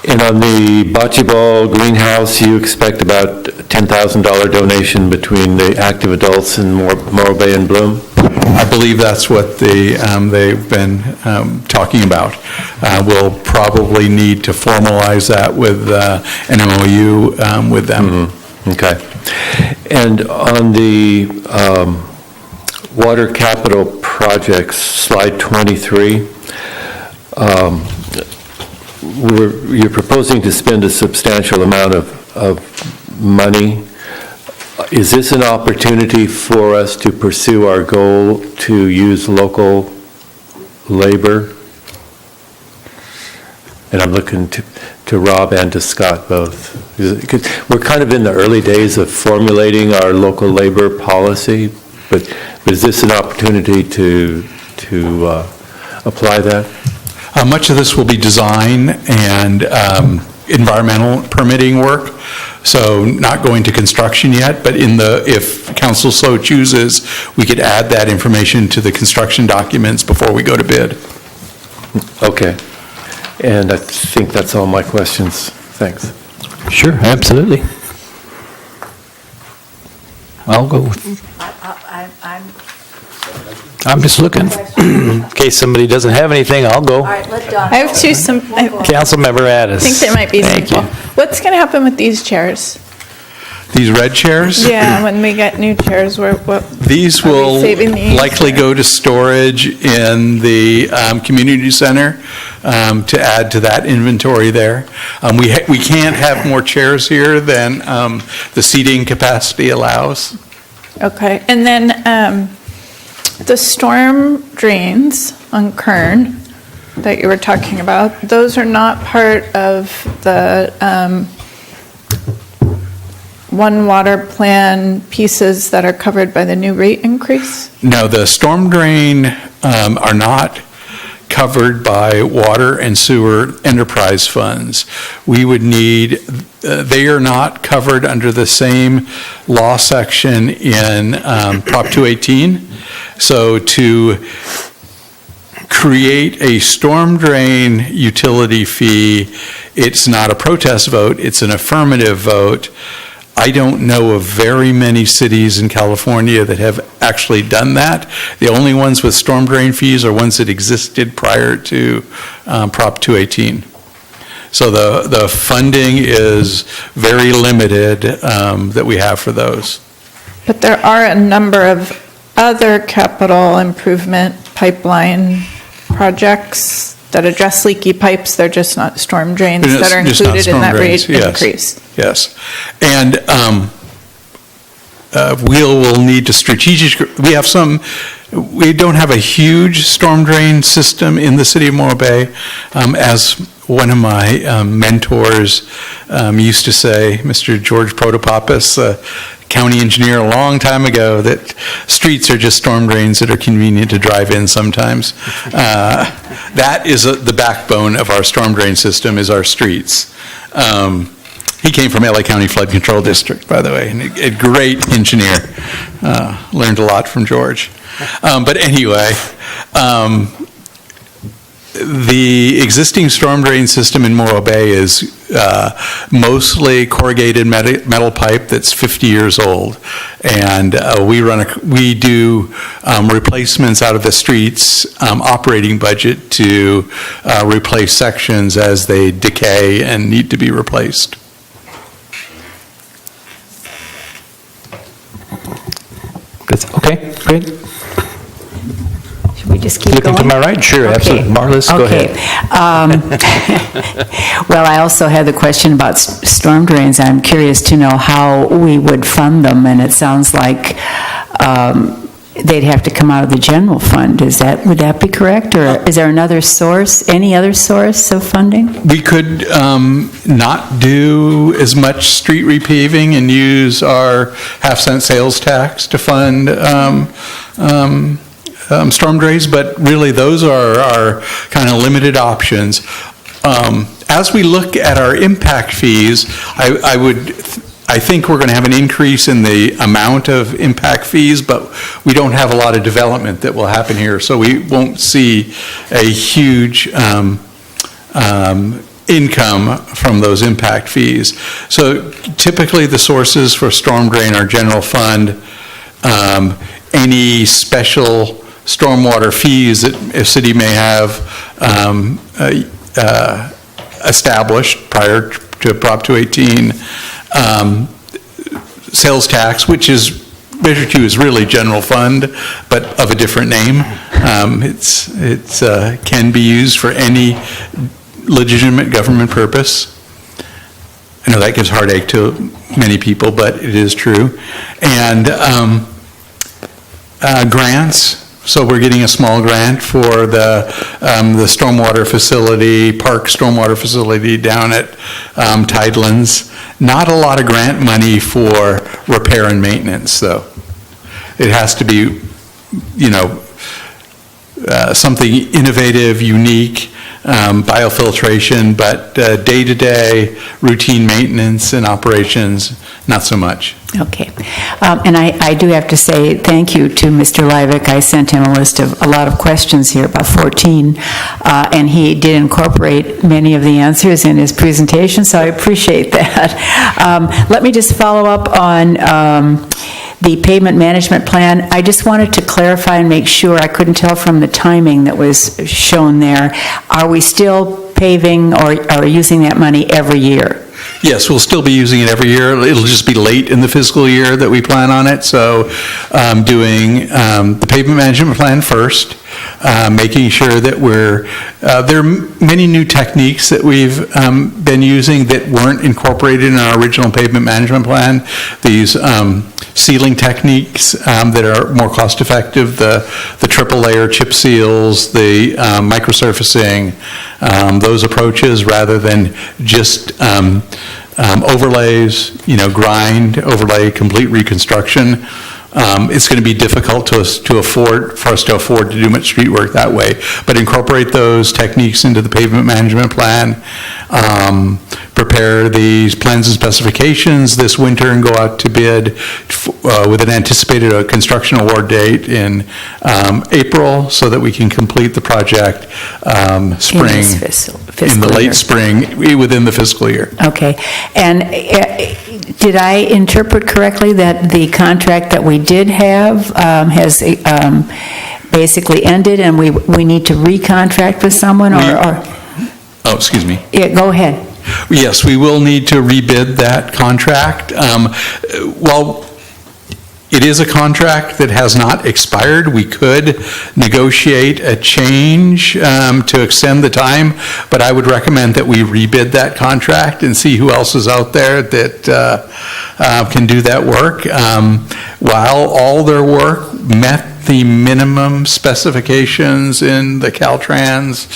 And on the bocce ball greenhouse, you expect about $10,000 donation between the active adults and Morro Bay and Bloom? I believe that's what they've been talking about. We'll probably need to formalize that with an MOU with them. Okay. And on the water capital projects, slide 23, you're proposing to spend a substantial amount of money. Is this an opportunity for us to pursue our goal to use local labor? And I'm looking to Rob and to Scott both. Because we're kind of in the early days of formulating our local labor policy, but is this an opportunity to apply that? Much of this will be design and environmental permitting work, so not going to construction yet, but if council so chooses, we could add that information to the construction documents before we go to bid. Okay. And I think that's all my questions. Thanks. Sure, absolutely. I'll go. I'm just looking. In case somebody doesn't have anything, I'll go. I have two, Councilmember Addis. I think they might be Thank simple. you. What's going to happen with these chairs? These red chairs? Yeah, when we get new chairs, These Are we will saving these, likely or- go to storage in the community center to add to that inventory there. We can't have more chairs here than the seating capacity allows. Okay, and then the storm drains on Kern that you were talking about, those are not part of the One Water Plan pieces that are covered by the new rate increase? No, the storm drain are not covered by water and sewer enterprise funds. We would need, they are not covered under the same law section in Prop 218. So to create a storm drain utility fee, it's not a protest vote, it's an affirmative vote. I don't know of very many cities in California that have actually done that. The only ones with storm drain fees are ones that existed prior to Prop 218. So the funding is very limited that we have for those. But there are a number of other capital improvement pipeline projects that address leaky pipes, they're just not storm drains They're that are just not included in storm that drains, rate yes. increase. Yes. And we'll need to we don't have a huge storm drain system in the city of Morro Bay. As one of my mentors used to say, Mr. George Protopopis, county engineer a long time ago, that streets are just storm drains that are convenient to drive in sometimes. That is the backbone of our storm drain system, is our streets. He came from LA County Flood Control District, by the way, and a great engineer. Learned a lot from George. But anyway, the existing storm drain system in Morro Bay is mostly corrugated metal pipe that's 50 years old. And we do replacements out of the streets operating budget to replace sections as they decay and need to be replaced. Okay, great. Should we just keep Looking going? to my right? Sure, Okay. absolutely. Marlis, go ahead. Well, I also had the question about storm drains. I'm curious to know how we would fund them, and it sounds like they'd have to come out of the general fund. Would that be correct, or is there another source, any other source of funding? We could not do as much street repaving and use our half-cent sales tax to fund storm drains, but really those are our kind of limited options. As we look at our impact fees, I think we're going to have an increase in the amount of impact fees, but we don't have a lot of development that will happen here, so we won't see a huge income from those impact fees. So typically the sources for storm drain are general fund, any special stormwater fees that a city may have established prior to Prop 218, sales tax, which is, Measure 2 is really general fund, but of a different name. It's can be used for any legitimate government purpose. I know that gives heartache to many people, but it is true. And grants. So we're getting a small grant for the stormwater facility, park stormwater facility down at Tidelands. Not a lot of grant money for repair and maintenance, though. It has to be, something innovative, unique, biofiltration, but day-to-day routine maintenance and operations, not so much. Okay. And I do have to say thank you to Mr. Livick. I sent him a list of a lot of questions here, about 14, and he did incorporate many of the answers in his presentation, so I appreciate that. Let me just follow up on the pavement management plan. I just wanted to clarify and make sure, I couldn't tell from the timing that was shown there. Are we still paving or using that money every year? Yes, we'll still be using it every year. It'll just be late in the fiscal year that we plan on it. So doing the pavement management plan first, making sure that there are many new techniques that we've been using that weren't incorporated in our original pavement management plan. These sealing techniques that are more cost effective, the triple layer chip seals, the microsurfacing, those approaches rather than just overlays, grind, overlay, complete reconstruction. It's going to be difficult for us to afford to do much street work that way, but incorporate those techniques into the pavement management plan, prepare these plans and specifications this winter and go out to bid with an anticipated construction award date in April so that we can complete the project spring, in the late spring, within the fiscal year. Okay. And did I interpret correctly that the contract that we did have has basically ended and we need to recontract with someone or? Oh, excuse me. Yeah, go ahead. Yes, we will need to rebid that contract. Well, It is a contract that has not expired. We could negotiate a change to extend the time, but I would recommend that we rebid that contract and see who else is out there that can do that work. While all their work met the minimum specifications in the Caltrans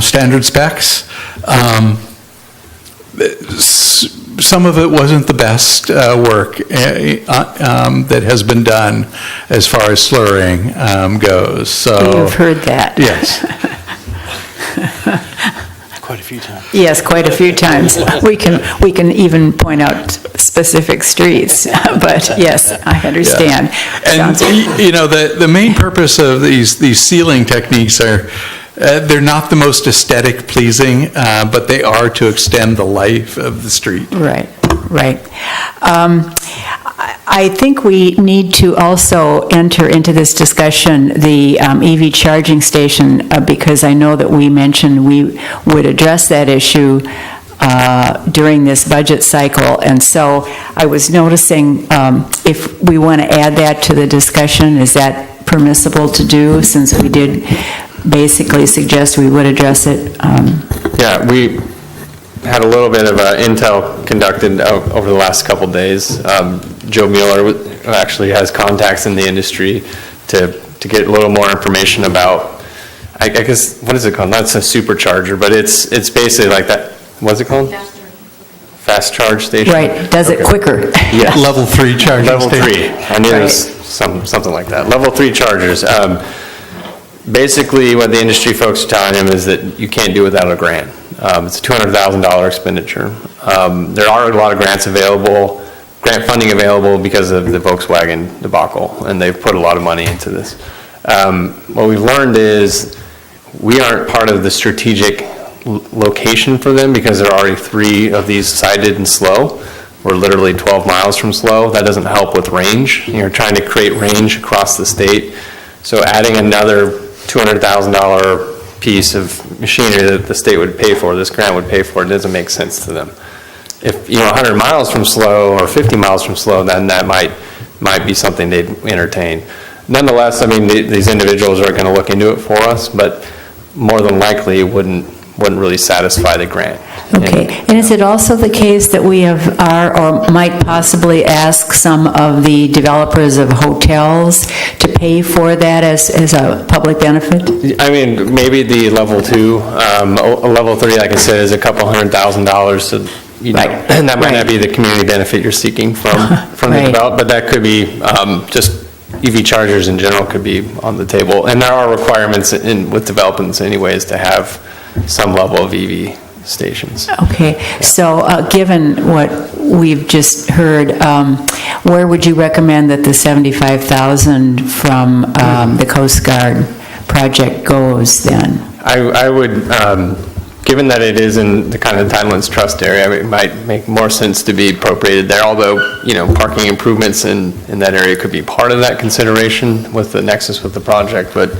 standard specs, some of it wasn't the best work that has been done as far as slurring goes, so. You've heard that. Yes. Quite a few times. Yes, quite a few times. We can even point out specific streets, but yes, I understand. And, Sounds- you know, the main purpose of these sealing techniques are, they're not the most aesthetic pleasing, but they are to extend the life of the street. Right, right. I think we need to also enter into this discussion the EV charging station, because I know that we mentioned we would address that issue during this budget cycle, and so I was noticing if we want to add that to the discussion, is that permissible to do, since we did basically suggest we would address it? Yeah, we had a little bit of intel conducted over the last couple days. Joe Mueller actually has contacts in the industry to get a little more information about, I guess, what is it called? That's a supercharger, but it's basically like that. What's it called? Fast charge station? Right, does it Okay. quicker? Yes. Level 3 charging Level station. 3. I knew it was something like that. Level 3 chargers. Basically, what the industry folks are telling him is that you can't do it without a grant. It's a $200,000 expenditure. There are a lot of grants available, grant funding available because of the Volkswagen debacle, and they've put a lot of money into this. What we've learned is we aren't part of the strategic location for them because there are already 3 of these sited in SLO. We're literally 12 miles from SLO. That doesn't help with range. You're trying to create range across the state. So adding another $200,000 piece of machinery that the state would pay for, this grant would pay for, it doesn't make sense to them. If, 100 miles from SLO or 50 miles from SLO, then that might be something they'd entertain. Nonetheless, I mean, these individuals are going to look into it for us, but more than likely it wouldn't really satisfy the grant. Okay, and is it also the case that we are or might possibly ask some of the developers of hotels to pay for that as a public benefit? I mean, maybe the level 2, a level 3, like I said, is a couple $100,000, so, Right. and that might not Right. be the community benefit you're seeking from the Right. development, but that could be just EV chargers in general could be on the table. And there are requirements with developments anyways to have some level of EV stations. Okay, so given what we've just heard, where would you recommend that the $75,000 from the Coast Guard project goes then? I would, given that it is in the kind of entitlements trust area, it might make more sense to be appropriated there, although, parking improvements in that area could be part of that consideration with the nexus with the project, but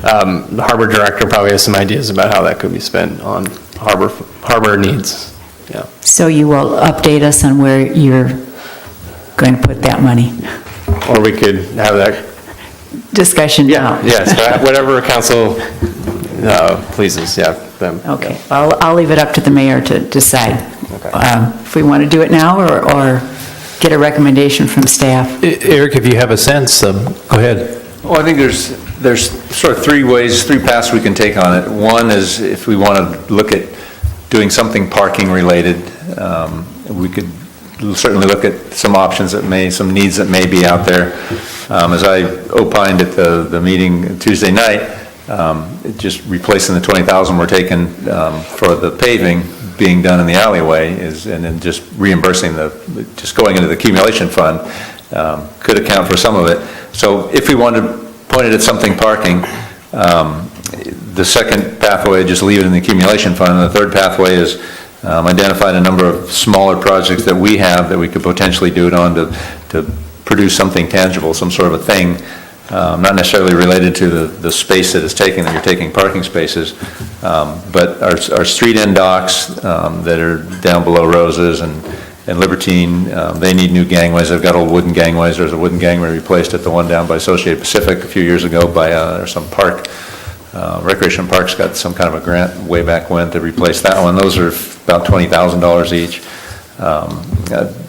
the harbor director probably has some ideas about how that could be spent on harbor needs. Yeah. So you will update us on where you're going to put that money? Or we could have that. Discussion now? Yes, whatever council pleases, yeah. Them. Okay, I'll leave it up to the mayor to decide if we want to do it now or get a recommendation from staff. Eric, if you have a sense, go ahead. Well, I think there's sort of 3 paths we can take on it. One is if we want to look at doing something parking related, we could certainly look at some options some needs that may be out there. As I opined at the meeting Tuesday night, just replacing the 20,000 we're taking for the paving being done in the alleyway and then just reimbursing just going into the accumulation fund could account for some of it. So if we wanted to point it at something parking, the second pathway, just leave it in the accumulation fund, and the third pathway is identified a number of smaller projects that we have that we could potentially do it on to produce something tangible, some sort of a thing, not necessarily related to the space that it's taking, that you're taking parking spaces, but our street end docks that are down below Roses and and Libertine, they need new gangways. They've got old wooden gangways. There's a wooden gangway replaced at the one down by Associated Pacific a few years ago by, there's some park, Recreation Park's got some kind of a grant way back when to replace that one. Those are about $20,000 each.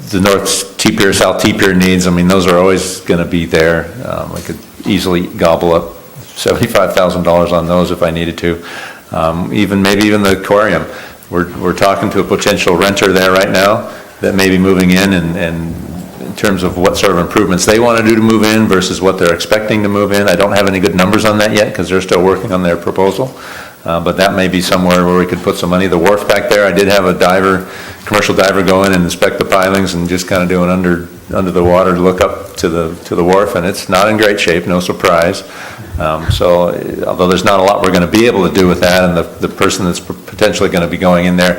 The North T-Pier, South T-Pier needs, I mean, those are always going to be there. I could easily gobble up $75,000 on those if I needed to. Maybe even the aquarium. We're talking to a potential renter there right now that may be moving in, and in terms of what sort of improvements they want to do to move in versus what they're expecting to move in. I don't have any good numbers on that yet because they're still working on their proposal. But that may be somewhere where we could put some money. The wharf back there, I did have a commercial diver go in and inspect the pilings and just kind of do an under the water look up to the wharf, and it's not in great shape, no surprise. So although there's not a lot we're going to be able to do with that, and the person that's potentially going to be going in there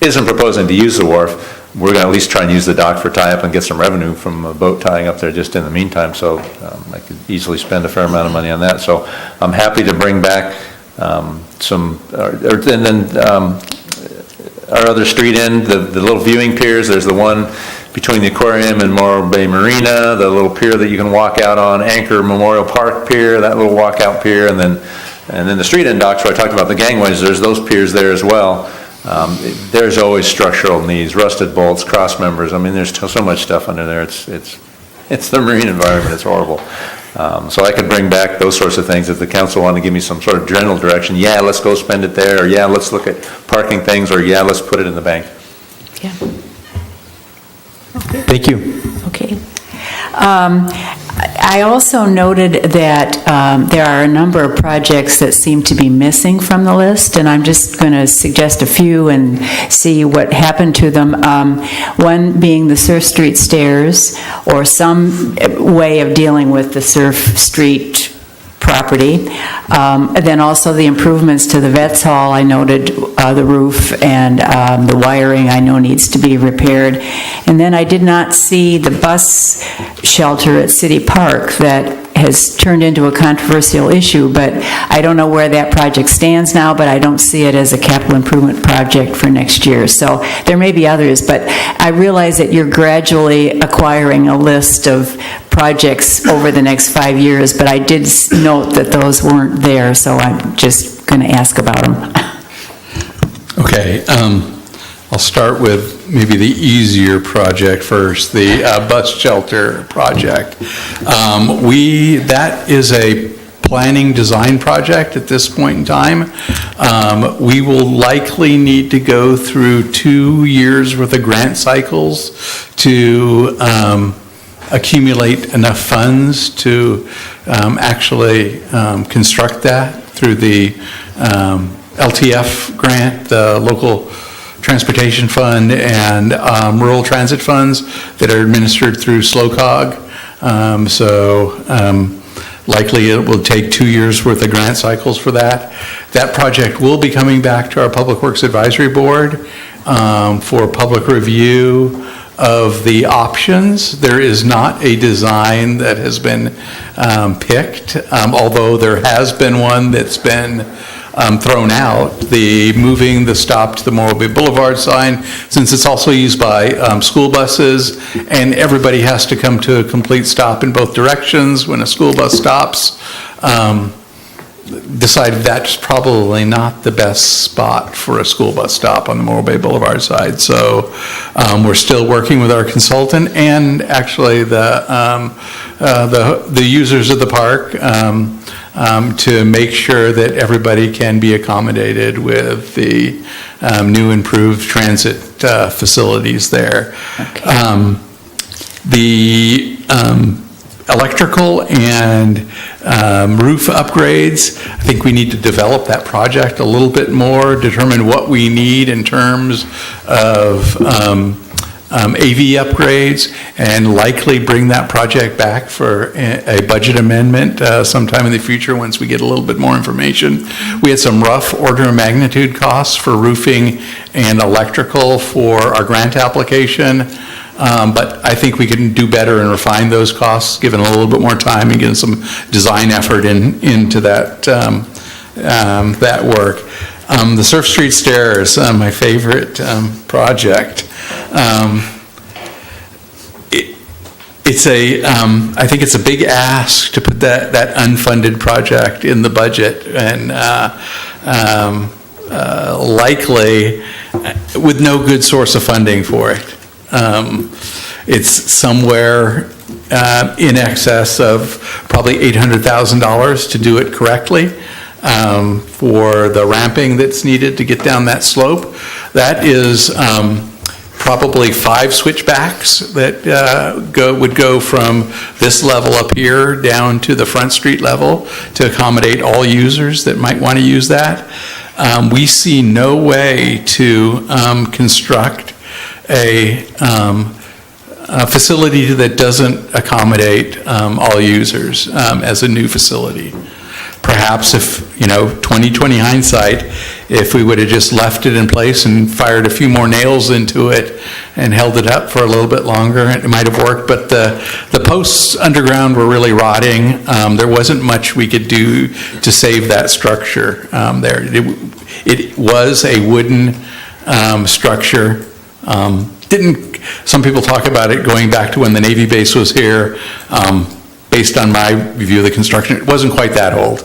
isn't proposing to use the wharf, we're going to at least try and use the dock for tie-up and get some revenue from a boat tying up there just in the meantime. So I could easily spend a fair amount of money on that. So I'm happy to bring back and then our other street end, the little viewing piers. There's the one between the aquarium and Morro Bay Marina, the little pier that you can walk out on, Anchor Memorial Park Pier, that little walkout pier, and then the street end docks where I talked about the gangways. There's those piers there as well. There's always structural needs, rusted bolts, cross members. I mean, there's so much stuff under there. It's the marine environment. It's horrible. So I could bring back those sorts of things if the council wanted to give me some sort of general direction. Yeah, let's go spend it there, or yeah, let's look at parking things, or yeah, let's put it in the bank. Yeah. Thank you. Okay. I also noted that there are a number of projects that seem to be missing from the list, and I'm just going to suggest a few and see what happened to them. One being the Surf Street stairs, or some way of dealing with the Surf Street property. And then also the improvements to the Vets Hall, I noted the roof and the wiring I know needs to be repaired. And then I did not see the bus shelter at City Park that has turned into a controversial issue, but I don't know where that project stands now, but I don't see it as a capital improvement project for next year. So there may be others, but I realize that you're gradually acquiring a list of projects over the next 5 years, but I did note that those weren't there, so I'm just going to ask about them. Okay, I'll start with maybe the easier project first, the bus shelter project. That is a planning design project at this point in time. We will likely need to go through 2 years worth of grant cycles to accumulate enough funds to actually construct that through the LTF grant, the local transportation fund, and rural transit funds that are administered through SLOCOG. Likely it will take 2 years worth of grant cycles for that. That project will be coming back to our Public Works Advisory Board for public review of the options. There is not a design that has been picked, although there has been one that's been thrown out, the moving the stop to the Morro Bay Boulevard sign, since it's also used by school buses, and everybody has to come to a complete stop in both directions when a school bus stops. Decided that's probably not the best spot for a school bus stop on the Morro Bay Boulevard side. So we're still working with our consultant and actually the users of the park to make sure that everybody can be accommodated with the new improved transit facilities there. Okay. The electrical and roof upgrades, I think we need to develop that project a little bit more, determine what we need in terms of AV upgrades, and likely bring that project back for a budget amendment sometime in the future once we get a little bit more information. We had some rough order of magnitude costs for roofing and electrical for our grant application. But I think we can do better and refine those costs, given a little bit more time and getting some design effort into that that work. The Surf Street stairs, my favorite project. I think it's a big ask to put that unfunded project in the budget, and likely with no good source of funding for it. It's somewhere in excess of probably $800,000 to do it correctly, for the ramping that's needed to get down that slope. That is probably 5 switchbacks that would go from this level up here down to the Front Street level to accommodate all users that might want to use that. We see no way to construct a facility that doesn't accommodate all users as a new facility. Perhaps if, 20/20 hindsight, if we would have just left it in place and fired a few more nails into it and held it up for a little bit longer, it might have worked. But the posts underground were really rotting. There wasn't much we could do to save that structure there. It was a wooden structure. Some people talk about it going back to when the Navy base was here. Based on my review of the construction, it wasn't quite that old.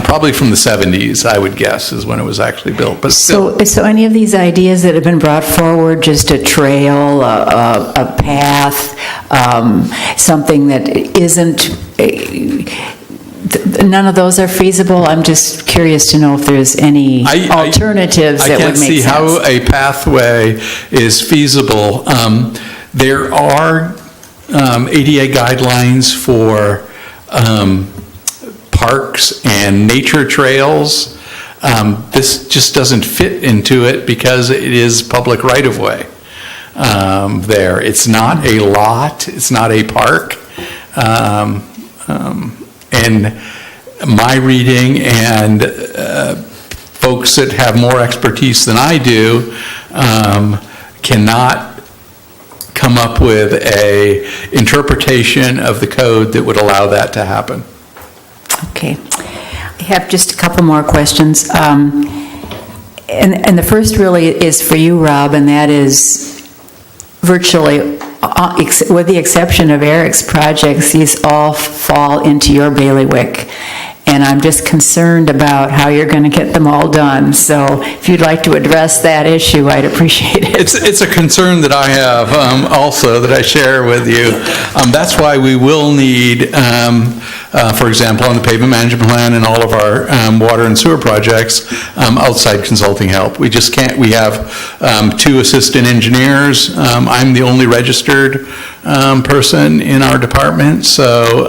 Probably from the 70s, I would guess, is when it was actually built. But still. So any of these ideas that have been brought forward, just a trail, a path, something that isn't, none of those are feasible? I'm just curious to know if there's any alternatives that would make sense. I can't see how a pathway is feasible. There are ADA guidelines for parks and nature trails. This just doesn't fit into it because it is public right-of-way there. It's not a lot, it's not a park. And my reading and folks that have more expertise than I do cannot come up with a interpretation of the code that would allow that to happen. Okay. I have just a couple more questions. And the first really is for you, Rob, and that is virtually, with the exception of Eric's projects, these all fall into your bailiwick. And I'm just concerned about how you're going to get them all done. So if you'd like to address that issue, I'd appreciate it. It's a concern that I have also that I share with you. That's why we will need, for example, on the pavement management plan and all of our water and sewer projects, outside consulting help. We just can't. We have 2 assistant engineers. I'm the only registered person in our department. So.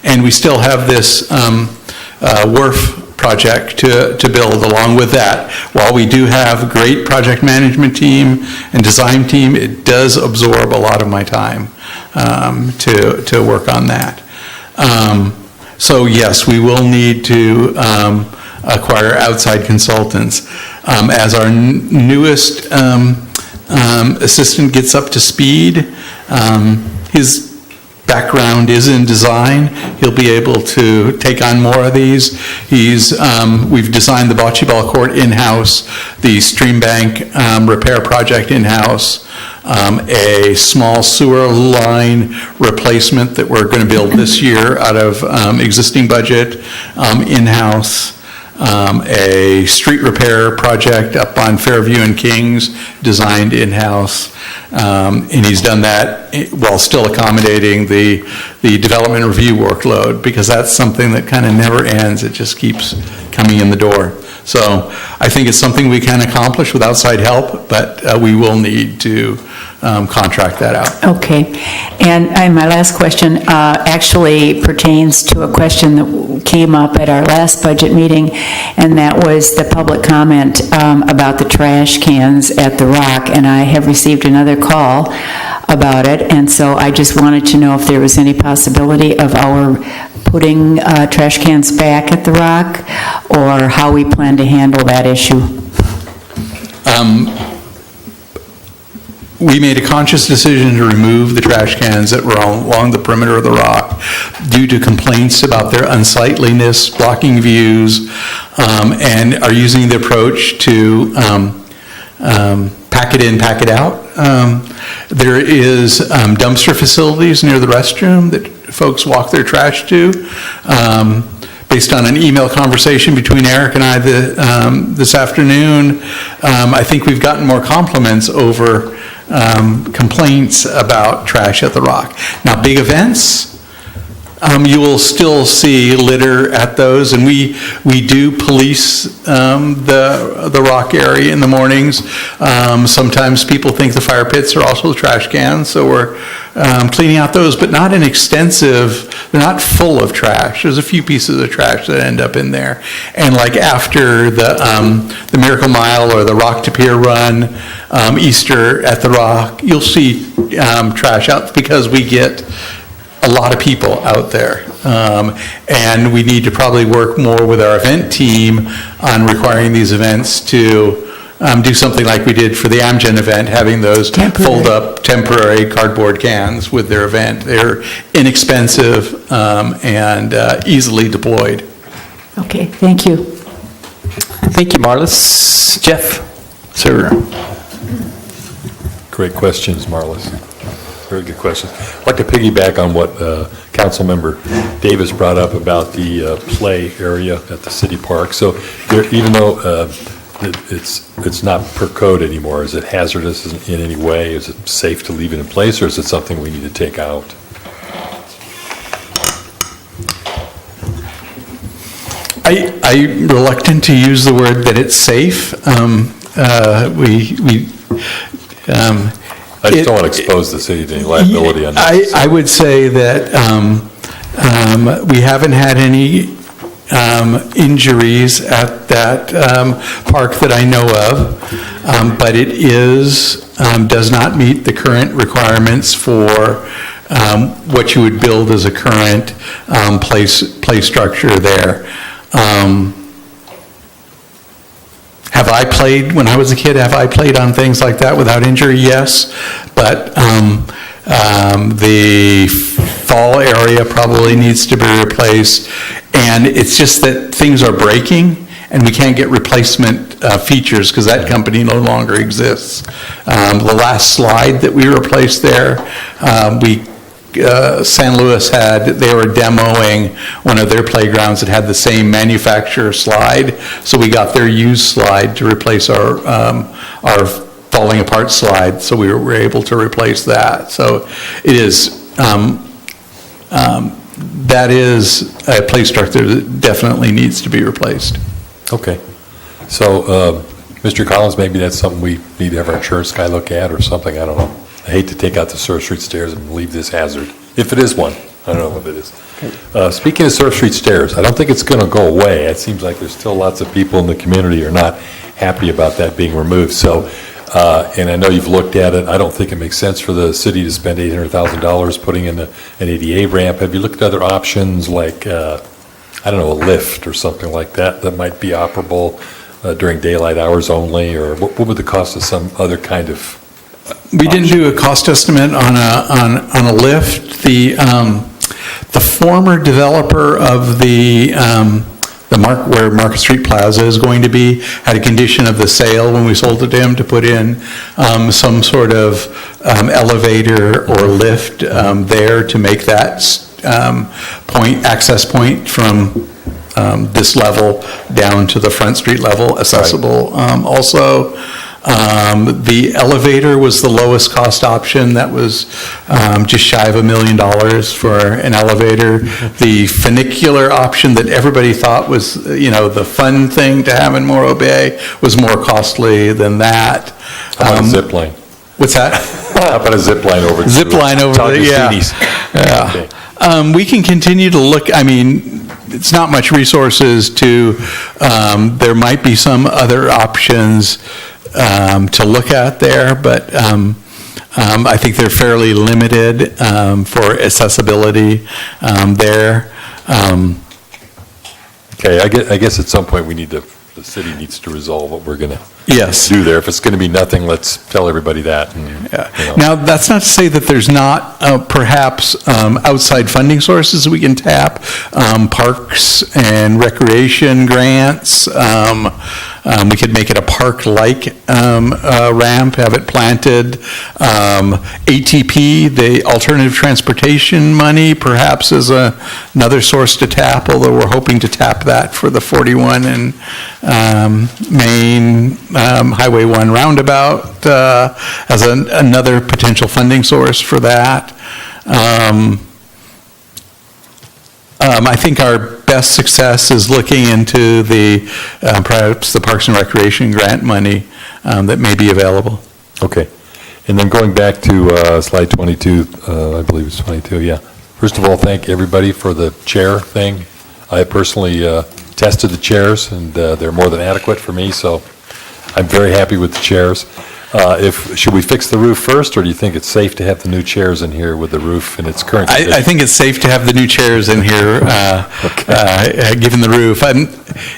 And we still have this WRF project to build along with that. While we do have a great project management team and design team, it does absorb a lot of my time to work on that. So yes, we will need to acquire outside consultants. As our newest assistant gets up to speed, his background is in design. He'll be able to take on more of these. We've designed the bocce ball court in-house, the stream bank repair project in-house, a small sewer line replacement that we're going to build this year out of existing budget in-house. A street repair project up on Fairview and Kings, designed in-house. And he's done that while still accommodating the development review workload, because that's something that kind of never ends. It just keeps coming in the door. So I think it's something we can accomplish with outside help, but we will need to contract that out. Okay. And my last question actually pertains to a question that came up at our last budget meeting, and that was the public comment about the trash cans at the Rock, and I have received another call about it, and so I just wanted to know if there was any possibility of our putting trash cans back at the Rock, or how we plan to handle that issue. We made a conscious decision to remove the trash cans that were along the perimeter of the Rock due to complaints about their unsightliness, blocking views, and are using the approach to pack it in, pack it out. There is dumpster facilities near the restroom that folks walk their trash to. Based on an email conversation between Eric and I this afternoon, I think we've gotten more compliments over complaints about trash at the Rock. Now, big events, you will still see litter at those, and we do police the Rock area in the mornings. Sometimes people think the fire pits are also trash cans, so we're cleaning out those, but not an extensive, they're not full of trash. There's a few pieces of trash that end up in there. And like after the Miracle Mile or the Rock to Pier run, Easter at the Rock, you'll see trash out because we get a lot of people out there. And we need to probably work more with our event team on requiring these events to do something like we did for the Amgen event, having those fold-up temporary cardboard cans with their event. They're inexpensive and easily deployed. Okay, thank you. Thank you, Marlis. Jeff? Sir. Great questions, Marlis. Very good questions. I'd like to piggyback on what Councilmember Davis brought up about the play area at the city park. So even though it's not per code anymore, is it hazardous in any way? Is it safe to leave it in place, or is it something we need to take out? I'm reluctant to use the word that it's safe. I just don't want to expose the city to any liability on that. I would say that we haven't had any injuries at that park that I know of, but it does not meet the current requirements for what you would build as a current play structure there. Have I played, when I was a kid, have I played on things like that without injury? Yes, but the fall area probably needs to be replaced, and it's just that things are breaking, and we can't get replacement features because that company no longer exists. The last slide that we replaced there, San Luis they were demoing one of their playgrounds that had the same manufacturer slide, so we got their used slide to replace our falling apart slide, so we were able to replace that. So it is, that is a play structure that definitely needs to be replaced. Okay. So, Mr. Collins, maybe that's something we need to have our insurance guy look at or something, I don't know. I hate to take out the Surf Street stairs and leave this hazard, if it is one. I don't know if it is. Speaking of Surf Street stairs, I don't think it's going to go away. It seems like there's still lots of people in the community who are not happy about that being removed. So, and I know you've looked at it. I don't think it makes sense for the city to spend $800,000 putting in an ADA ramp. Have you looked at other options like, I don't know, a lift or something like that that might be operable during daylight hours only? Or what would the cost of some other kind of We didn't do a cost estimate on a lift. The former developer of where Market Street Plaza is going to be had a condition of the sale when we sold it to him to put in some sort of elevator or lift there to make that access point from this level down to the Front Street level accessible. Also, the elevator was the lowest cost option. That was just shy of $1 million for an elevator. The funicular option that everybody thought was, the fun thing to have in Morro Bay was more costly than that. How about a zip line? What's that? How about a zip line over? Zip line over there, yeah. Okay. We can continue to look, it's not much resources to, there might be some other options to look at there, but I think they're fairly limited for accessibility there. Okay, I guess at some point the city needs to resolve what we're going to Yes. do there. If it's going to be nothing, let's tell everybody that. And, Now, that's not to say that there's not perhaps outside funding sources we can tap, parks and recreation grants, We could make it a park-like ramp, have it planted. ATP, the alternative transportation money, perhaps is another source to tap, although we're hoping to tap that for the 41 and Main Highway 1 roundabout as another potential funding source for that. I think our best success is looking into perhaps the Parks and Recreation grant money that may be available. Okay. And then going back to slide 22, I believe it's 22, yeah. First of all, thank everybody for the chair thing. I personally tested the chairs, and they're more than adequate for me, so I'm very happy with the chairs. Should we fix the roof first, or do you think it's safe to have the new chairs in here with the roof in its current condition? I think it's safe to have the new chairs in here, given the roof.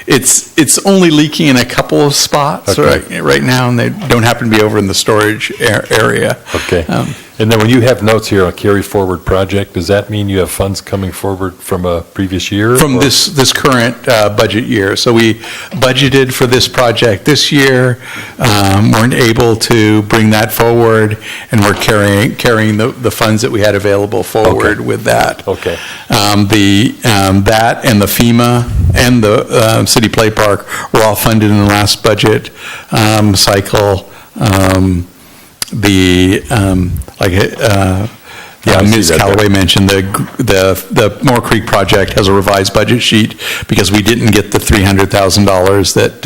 It's only leaking in a couple of spots right now, and they don't happen to be over in the storage area. Okay. And then when you have notes here on carry forward project, does that mean you have funds coming forward from a previous year? From this current budget year. So we budgeted for this project this year, weren't able to bring that forward, and we're carrying the funds that we had available forward with that. Okay. That and the FEMA and the City Play Park were all funded in the last budget cycle. Ms. Callaway mentioned the Moore Creek project has a revised budget sheet because we didn't get the $300,000 that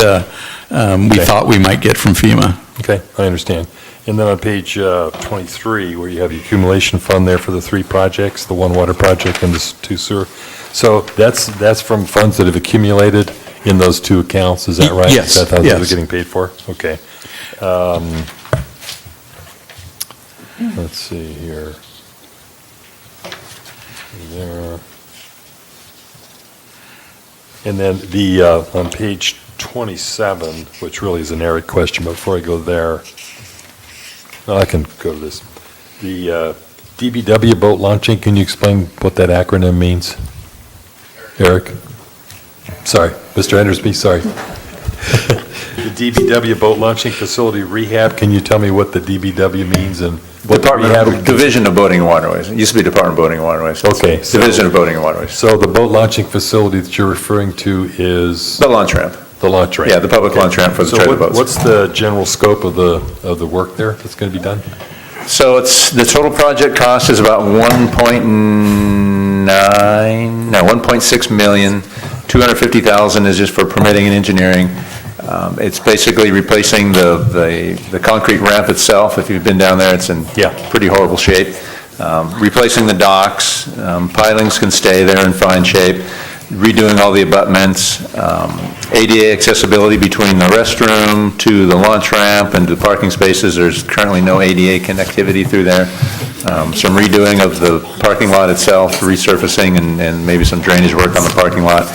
we thought we might get from FEMA. Okay, I understand. And then on page 23, where you have the accumulation fund there for the 3 projects, the 1 water project and the 2 sewer. So that's from funds that have accumulated in those 2 accounts, is that right? Yes. Is that how they're getting paid for? Okay. Let's see here. There. And then on page 27, which really is an Eric question, but before I go there, I can go to this. The DBW boat launching, can you explain what that acronym means? Eric? Sorry, Mr. Endersby, sorry. The DBW boat launching facility rehab, can you tell me what the DBW means and what Division of Boating and Waterways. It used to be Department of Boating and Waterways. Okay. Division of Boating and Waterways. So the boat launching facility that you're referring to is? The launch ramp. The launch ramp. Yeah, the public launch ramp for the trailer boats. So what's the general scope of the work there that's going to be done? So the total project cost is about 1.6 million. 250,000 is just for permitting and engineering. It's basically replacing the concrete ramp itself. If you've been down there, it's in pretty horrible shape. Replacing the docks, pilings can stay there in fine shape, redoing all the abutments, ADA accessibility between the restroom to the launch ramp and to the parking spaces. There's currently no ADA connectivity through there. Some redoing of the parking lot itself, resurfacing and maybe some drainage work on the parking lot.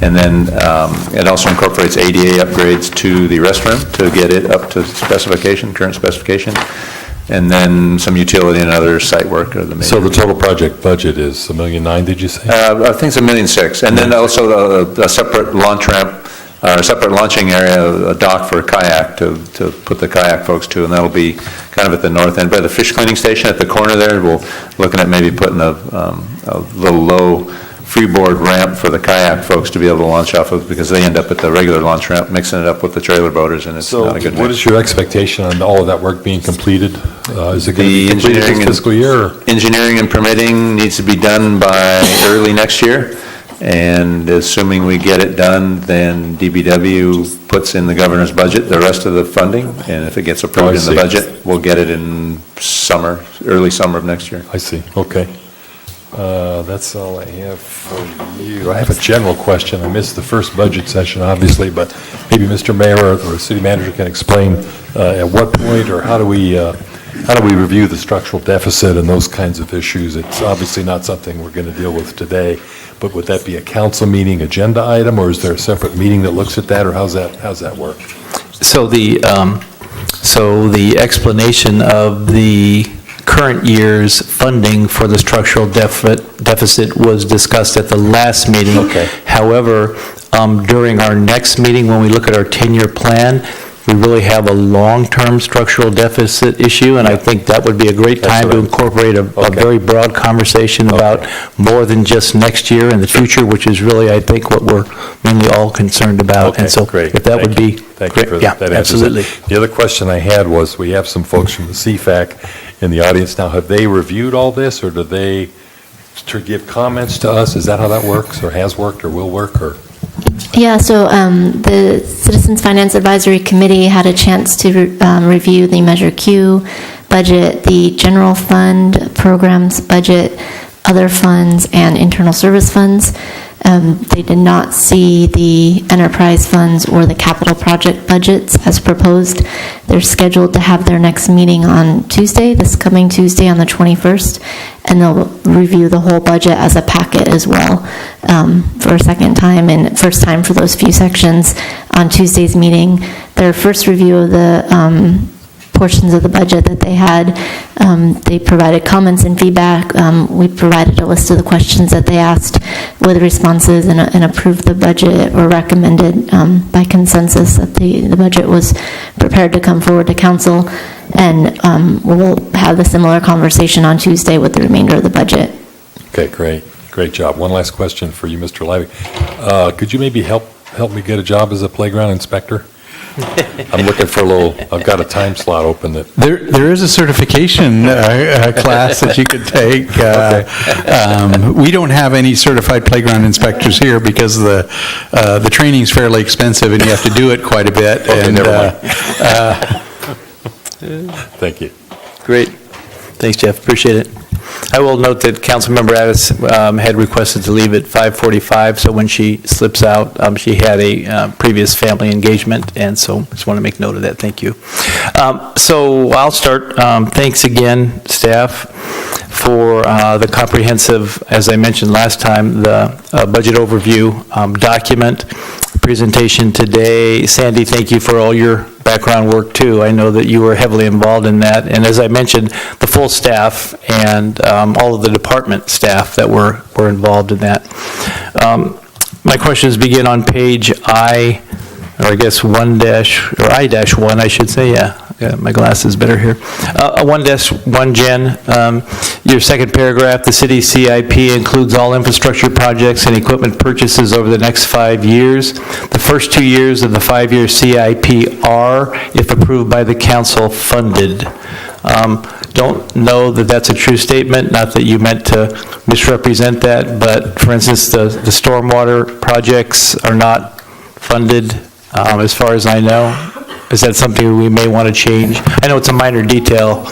And then it also incorporates ADA upgrades to the restroom to get it up to specification, current specification. And then some utility and other site work are the main. So the total project budget is $1.9 million, did you say? I think it's $1.6 million. And then also a separate launch ramp, or a separate launching area, a dock for a kayak to put the kayak folks to, and that'll be kind of at the north end, by the fish cleaning station at the corner there. We're looking at maybe putting a little low freeboard ramp for the kayak folks to be able to launch off of, because they end up at the regular launch ramp, mixing it up with the trailer boaters, and it's not a good So what is your expectation on all of that work being completed? Is it going to be completed this fiscal year? Engineering and permitting needs to be done by early next year, and assuming we get it done, then DBW puts in the governor's budget the rest of the funding, and if it gets approved in the budget, we'll get it in early summer of next year. I see, okay. That's all I have for you. I have a general question. I missed the first budget session, obviously, but maybe Mr. Mayor or City Manager can explain at what point, or how do we review the structural deficit and those kinds of issues? It's obviously not something we're going to deal with today, but would that be a council meeting agenda item, or is there a separate meeting that looks at that, or how's that work? So the explanation of the current year's funding for the structural deficit was discussed at the last meeting. Okay. However, during our next meeting, when we look at our 10-year plan, we really have a long-term structural deficit issue, and I think that would be a great time to incorporate a very broad conversation about more than just next year and the future, which is really, I think, what we're mainly all concerned about. Okay, And so great. if that would be Thank you great. for Yeah, that answer. absolutely. The other question I had was, we have some folks from the CFAC in the audience now. Have they reviewed all this, or do they give comments to us? Is that how that works, or has worked, or will work, or? Yeah, so the Citizens Finance Advisory Committee had a chance to review the Measure Q budget, the general fund programs budget, other funds, and internal service funds. They did not see the enterprise funds or the capital project budgets as proposed. They're scheduled to have their next meeting on Tuesday, this coming Tuesday on the 21st, and they'll review the whole budget as a packet as well for a second time, and first time for those few sections on Tuesday's meeting. Their first review of the portions of the budget that they had. They provided comments and feedback. We provided a list of the questions that they asked with responses and approved the budget, or recommended by consensus that the budget was prepared to come forward to council. And we'll have a similar conversation on Tuesday with the remainder of the budget. Okay, great. Great job. One last question for you, Mr. Levick. Could you maybe help me get a job as a playground inspector? I'm looking for a little, I've got a time slot open that. There is a certification class that you could take. We don't have any certified playground inspectors here because the training's fairly expensive and you have to do it quite a bit. Okay, And never Thank you. Great. Thanks, Jeff. Appreciate it. I will note that Councilmember Addis had requested to leave at 5:45, so when she slips out, she had a previous family engagement, and so just want to make note of that. Thank you. So I'll start. Thanks again, staff, for the comprehensive, as I mentioned last time, the budget overview document presentation today. Sandy, thank you for all your background work too. I know that you were heavily involved in that, and as I mentioned, the full staff and all of the department staff that were involved in that. My questions begin on page I, or I guess I-1, I should say, yeah. My glasses better here. 1-1, Jen, your second paragraph, the city CIP includes all infrastructure projects and equipment purchases over the next 5 years. The first 2 years of the 5-year CIP are, if approved by the council, funded. Don't know that that's a true statement, not that you meant to misrepresent that, but for instance, the stormwater projects are not funded, as far as I know. Is that something we may want to change? I know it's a minor detail,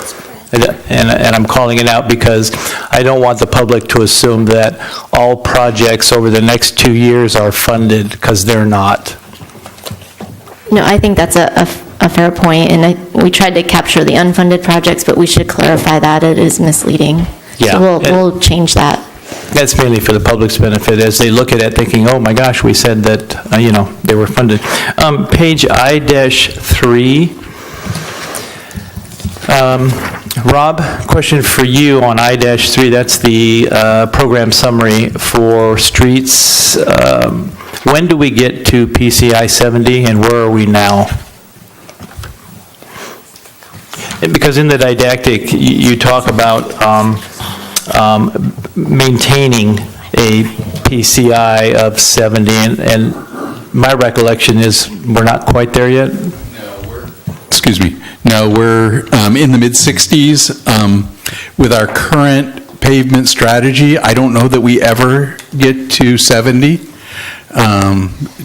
and I'm calling it out because I don't want the public to assume that all projects over the next 2 years are funded, because they're not. No, I think that's a fair point, and we tried to capture the unfunded projects, but we should clarify that it is misleading. Yeah. So we'll change that. That's mainly for the public's benefit as they look at it thinking, oh my gosh, we said that, they were funded. Page I-3. Rob, question for you on I-3. That's the program summary for streets. When do we get to PCI 70 and where are we now? Because in the didactic, you talk about maintaining a PCI of 70, and my recollection is we're not quite there yet? No, we're in the mid-60s. With our current pavement strategy, I don't know that we ever get to 70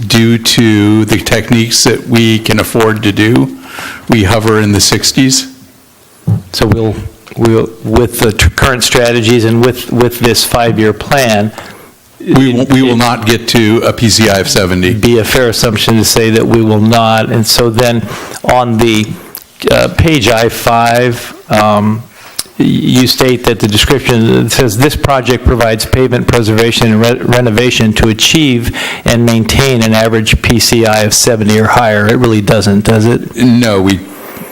due to the techniques that we can afford to do. We hover in the 60s. So we'll with the current strategies and with this 5-year plan, We will not get to a PCI of 70. Be a fair assumption to say that we will not. And so then on the page I-5, you state that the description says this project provides pavement preservation and renovation to achieve and maintain an average PCI of 70 or higher. It really doesn't, does it? No,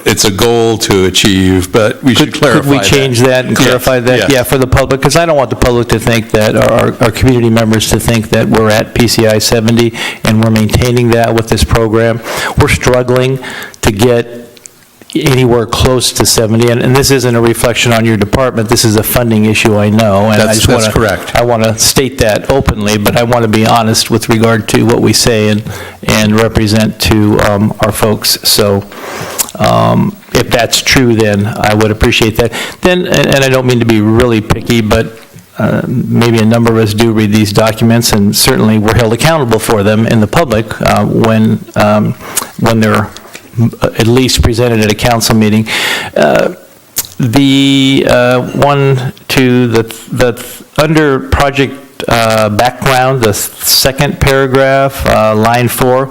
it's a goal to achieve, but we should clarify that. Could we change that and clarify that? Yes. Yeah, for the public, because I don't want the public to think that, or our community members to think that we're at PCI 70 and we're maintaining that with this program. We're struggling to get anywhere close to 70, and this isn't a reflection on your department, this is a funding issue, I know. And That's correct. I want to state that openly, but I want to be honest with regard to what we say and represent to our folks. So if that's true, then I would appreciate that. Then, and I don't mean to be really picky, but maybe a number of us do read these documents, and certainly we're held accountable for them in the public when they're at least presented at a council meeting. Under project background, the second paragraph, line 4,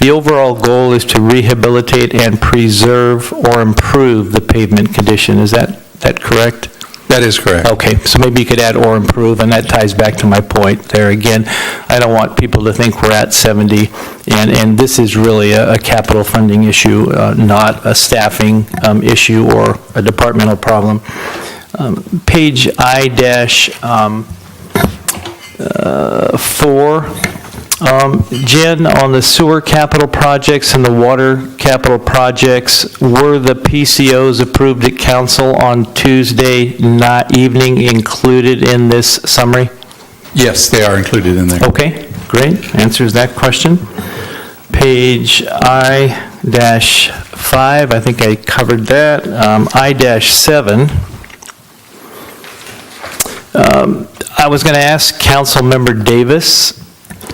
the overall goal is to rehabilitate and preserve or improve the pavement condition. Is that correct? That is correct. Okay, so maybe you could add or improve, and that ties back to my point there again. I don't want people to think we're at 70, and this is really a capital funding issue, not a staffing issue or a departmental problem. Page I-4, Jen, on the sewer capital projects and the water capital projects, were the PCOs approved at council on Tuesday evening included in this summary? Yes, they are included in there. Okay, great, answers that question. Page I-5, I think I covered that. I-7. I was going to ask Councilmember Davis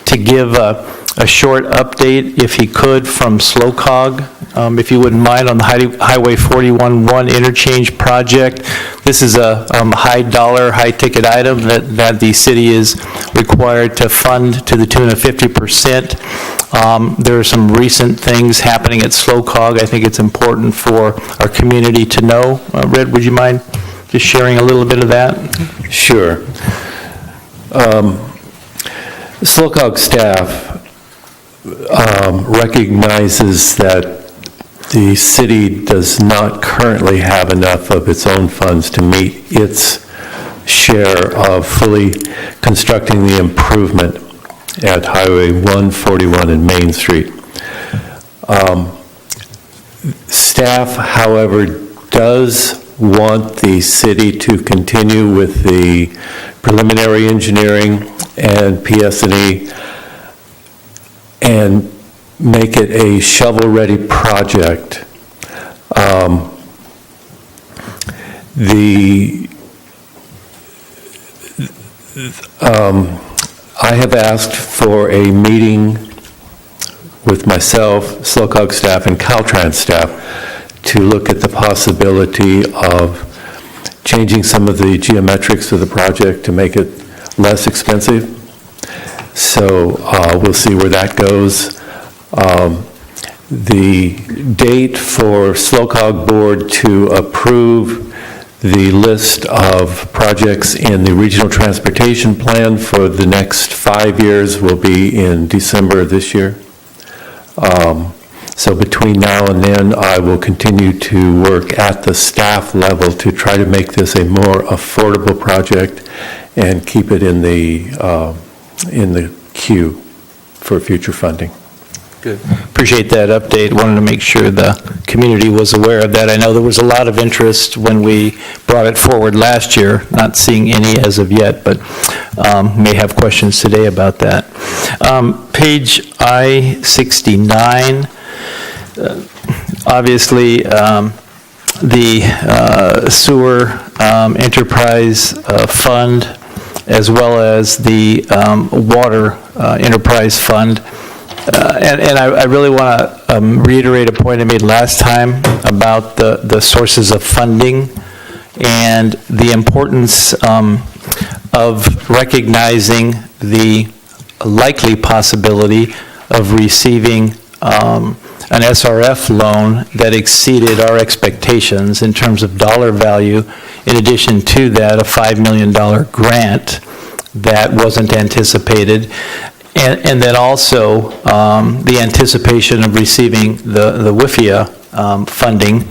to give a short update, if he could, from SLOCOG, if you wouldn't mind, on the Highway 41-1 interchange project. This is a high-dollar, high-ticket item that the city is required to fund to the tune of 50%. There are some recent things happening at SLOCOG. I think it's important for our community to know. Red, would you mind just sharing a little bit of that? Sure. SLOCOG staff recognizes that the city does not currently have enough of its own funds to meet its share of fully constructing the improvement at Highway 141 and Main Street. Staff, however, does want the city to continue with the preliminary engineering and PS&E and make it a shovel-ready project. I have asked for a meeting with myself, SLOCOG staff, and Caltrans staff to look at the possibility of changing some of the geometrics of the project to make it less expensive. So we'll see where that goes. The date for SLOCOG board to approve the list of projects in the regional transportation plan for the next 5 years will be in December of this year. So between now and then, I will continue to work at the staff level to try to make this a more affordable project and keep it in the queue for future funding. Good. Appreciate that update. Wanted to make sure the community was aware of that. I know there was a lot of interest when we brought it forward last year, not seeing any as of yet, but may have questions today about that. Page I-69, obviously the sewer enterprise fund, as well as the water enterprise fund. And I really want to reiterate a point I made last time about the sources of funding and the importance of recognizing the likely possibility of receiving an SRF loan that exceeded our expectations in terms of dollar value. In addition to that, a $5 million grant that wasn't anticipated. And then also the anticipation of receiving the WIFIA funding,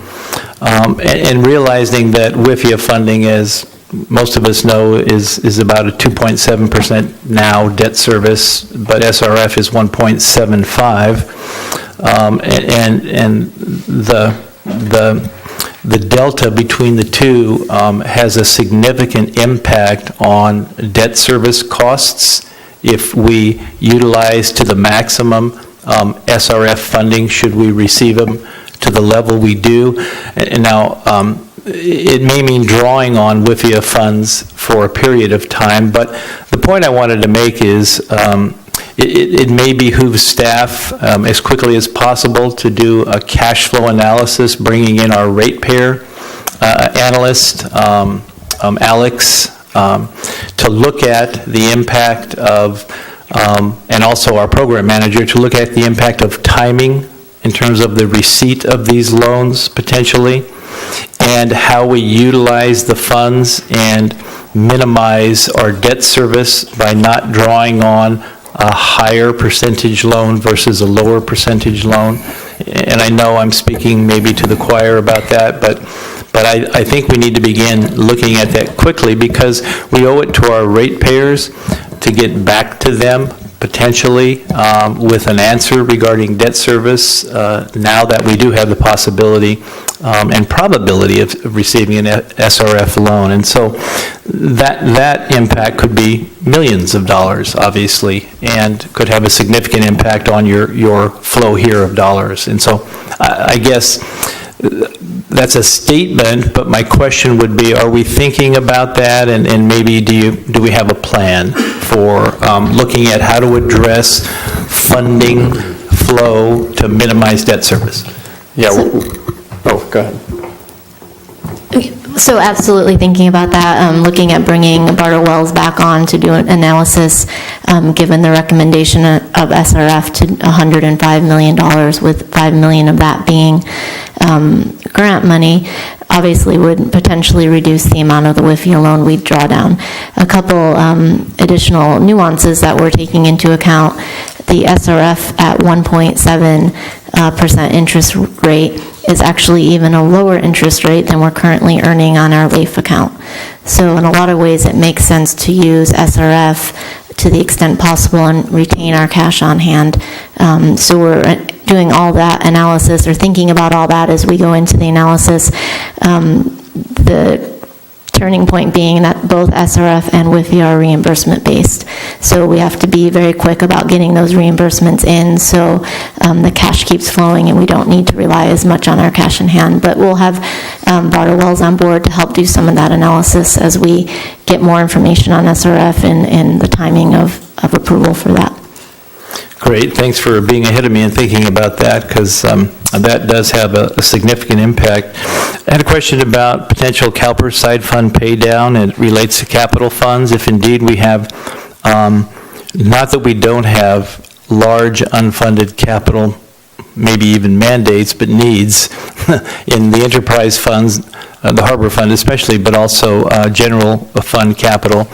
and realizing that WIFIA funding, as most of us know, is about a 2.7% now debt service, but SRF is 1.75, and the delta between the two has a significant impact on debt service costs if we utilize to the maximum SRF funding, should we receive them to the level we do. And now, it may mean drawing on WIFIA funds for a period of time, but the point I wanted to make is it may behoove staff as quickly as possible to do a cash flow analysis, bringing in our ratepayer analyst, Alex, to look at the impact of, and also our program manager, to look at the impact of timing in terms of the receipt of these loans potentially, and how we utilize the funds and minimize our debt service by not drawing on a higher percentage loan versus a lower percentage loan. And I know I'm speaking maybe to the choir about that, but I think we need to begin looking at that quickly, because we owe it to our ratepayers to get back to them potentially with an answer regarding debt service now that we do have the possibility and probability of receiving an SRF loan. And so that impact could be millions of dollars, obviously, and could have a significant impact on your flow here of dollars. And so I guess that's a statement, but my question would be, are we thinking about that, and maybe do we have a plan for looking at how to address funding flow to minimize debt service? Yeah, oh, go ahead. So absolutely thinking about that, looking at bringing Barter Wells back on to do an analysis, given the recommendation of SRF to $105 million, with $5 million of that being grant money, obviously would potentially reduce the amount of the WIFIA loan we'd draw down. A couple additional nuances that we're taking into account: the SRF at 1.7% interest rate is actually even a lower interest rate than we're currently earning on our LAIF account. So in a lot of ways, it makes sense to use SRF to the extent possible and retain our cash on hand. So we're doing all that analysis, or thinking about all that as we go into the analysis. The turning point being that both SRF and WIFIA are reimbursement-based. So we have to be very quick about getting those reimbursements in, so the cash keeps flowing and we don't need to rely as much on our cash in hand. But we'll have Barter Wells on board to help do some of that analysis as we get more information on SRF and the timing of approval for that. Great, thanks for being ahead of me and thinking about that, because that does have a significant impact. I had a question about potential CalPERS side fund pay down. It relates to capital funds. If indeed we have, not that we don't have large unfunded capital, maybe even mandates, but needs in the enterprise funds, the harbor fund especially, but also general fund capital.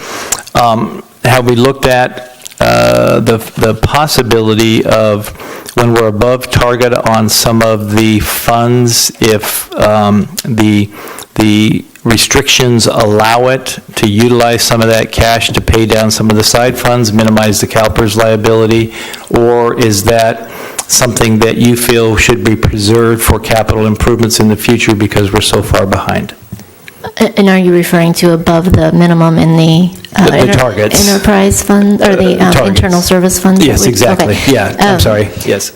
Have we looked at the possibility of, when we're above target on some of the funds, if the restrictions allow it, to utilize some of that cash to pay down some of the side funds, minimize the CalPERS liability? Or is that something that you feel should be preserved for capital improvements in the future because we're so far behind? And are you referring to above the minimum in the targets. enterprise fund, or the internal service funds? Yes, exactly. Okay. Yeah, I'm sorry, yes.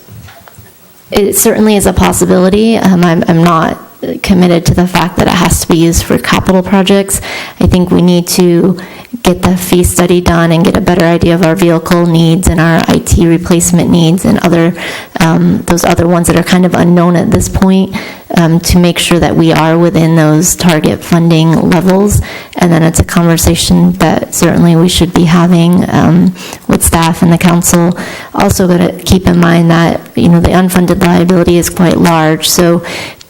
It certainly is a possibility. I'm not committed to the fact that it has to be used for capital projects. I think we need to get the fee study done and get a better idea of our vehicle needs and our IT replacement needs and those other ones that are kind of unknown at this point, to make sure that we are within those target funding levels. And then it's a conversation that certainly we should be having with staff and the council. Also got to keep in mind that, the unfunded liability is quite large, so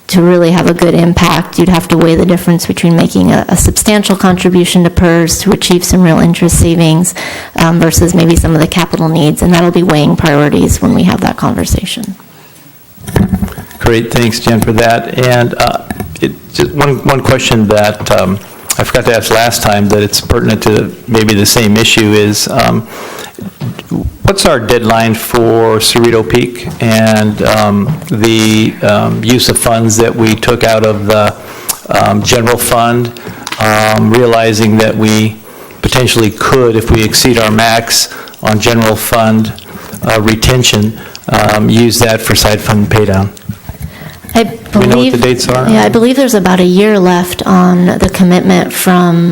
to really have a good impact, you'd have to weigh the difference between making a substantial contribution to PERS to achieve some real interest savings versus maybe some of the capital needs, and that'll be weighing priorities when we have that conversation. Great, thanks, Jen, for that. And just one question that I forgot to ask last time, that it's pertinent to maybe the same issue, is what's our deadline for Cerrito Peak and the use of funds that we took out of the general fund, realizing that we potentially could, if we exceed our max on general fund retention, use that for side fund pay down? I Do we know what the dates are? Yeah, I believe there's about a year left on the commitment from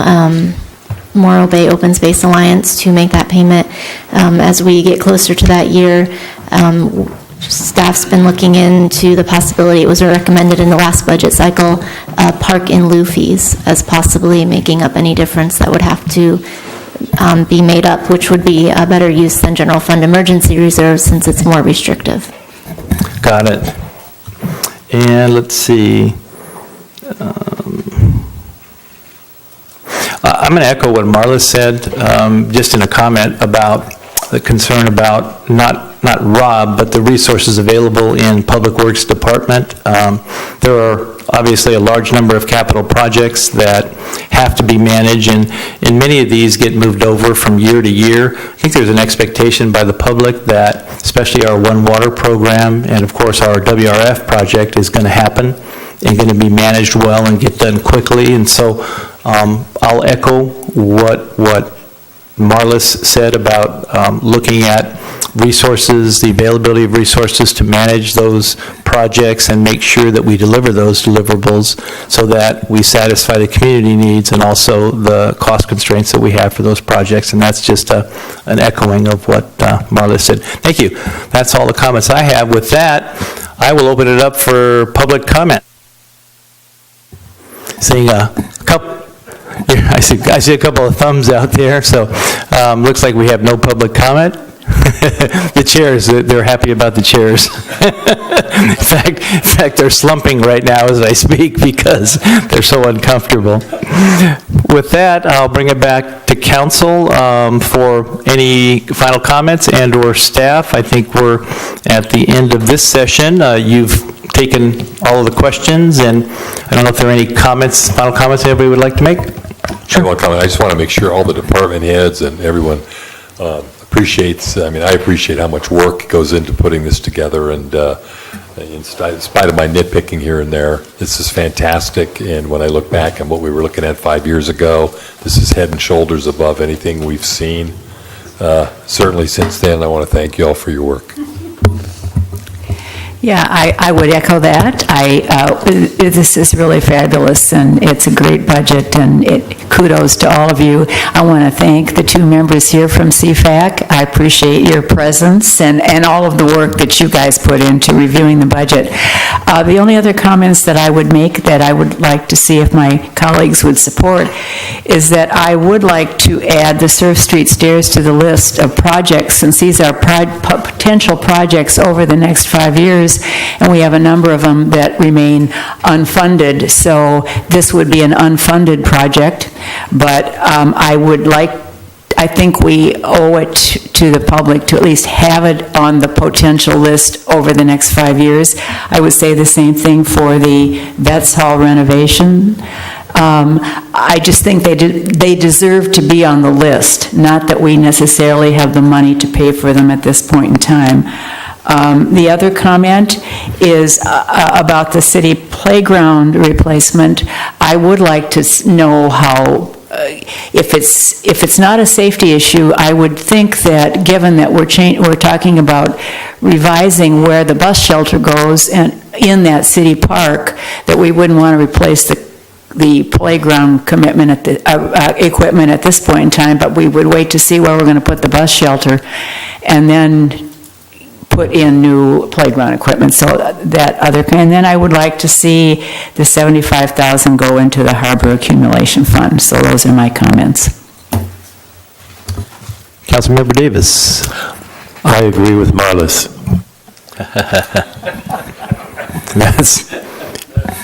Morro Bay Open Space Alliance to make that payment. As we get closer to that year, staff's been looking into the possibility, it was recommended in the last budget cycle, park in lieu fees as possibly making up any difference that would have to be made up, which would be a better use than general fund emergency reserve since it's more restrictive. Got it. And let's see. I'm going to echo what Marla said, just in a comment about the concern about not Rob, but the resources available in Public Works Department. There are obviously a large number of capital projects that have to be managed, and many of these get moved over from year to year. I think there's an expectation by the public that, especially our One Water program, and of course our WRF project, is going to happen and going to be managed well and get done quickly. And so I'll echo what Marlis said about looking at resources, the availability of resources to manage those projects and make sure that we deliver those deliverables so that we satisfy the community needs and also the cost constraints that we have for those projects. And that's just an echoing of what Marlis said. Thank you. That's all the comments I have. With that, I will open it up for public comment. Seeing a couple, I see a couple of thumbs out there, so looks like we have no public comment. The chairs, they're happy about the chairs. In fact, they're slumping right now as I speak because they're so uncomfortable. With that, I'll bring it back to council for any final comments and/or staff. I think we're at the end of this session. You've taken all of the questions, and I don't know if there are any comments, final comments anybody would like to make? Sure. One comment. I just want to make sure all the department heads and everyone appreciates, I appreciate how much work goes into putting this together, and in spite of my nitpicking here and there, this is fantastic. And when I look back on what we were looking at 5 years ago, this is head and shoulders above anything we've seen. Certainly since then, I want to thank you all for your work. Yeah, I would echo that. This is really fabulous, and it's a great budget, and kudos to all of you. I want to thank the two members here from CFAC. I appreciate your presence and all of the work that you guys put into reviewing the budget. The only other comments that I would make that I would like to see if my colleagues would support is that I would like to add the Surf Street Stairs to the list of projects, since these are potential projects over the next 5 years, and we have a number of them that remain unfunded. So this would be an unfunded project, but I think we owe it to the public to at least have it on the potential list over the next 5 years. I would say the same thing for the Vets Hall renovation. I just think they deserve to be on the list, not that we necessarily have the money to pay for them at this point in time. The other comment is about the city playground replacement. I would like to know how, if it's not a safety issue, I would think that given that we're talking about revising where the bus shelter goes and in that city park, that we wouldn't want to replace the playground commitment at the equipment at this point in time, but we would wait to see where we're going to put the bus shelter and then put in new playground equipment. So that other, and then I would like to see the $75,000 go into the harbor accumulation fund. So those are my comments. Councilmember Davis. I agree with Marlis.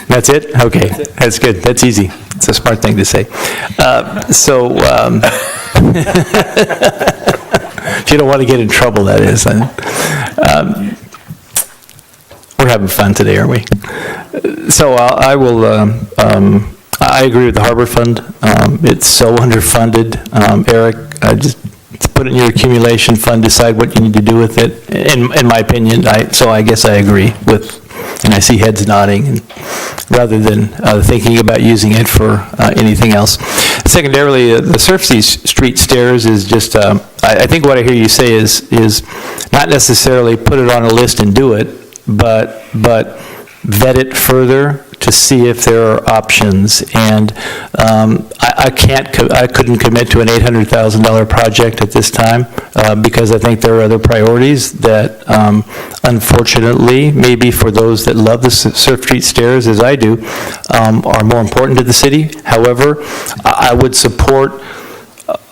That's it? Okay, that's good. That's easy. It's a smart thing to say. If you don't want to get in trouble, that is. We're having fun today, aren't we? So I will, I agree with the Harbor Fund. It's so underfunded. Eric, just put it in your accumulation fund, decide what you need to do with it, in my opinion. So I guess I agree with, and I see heads nodding, and rather than thinking about using it for anything else. Secondarily, the Surf Street stairs is just, I think what I hear you say is not necessarily put it on a list and do it, but vet it further to see if there are options. And I couldn't commit to an $800,000 project at this time because I think there are other priorities that, unfortunately, maybe for those that love the Surf Street stairs, as I do, are more important to the city. However, I would support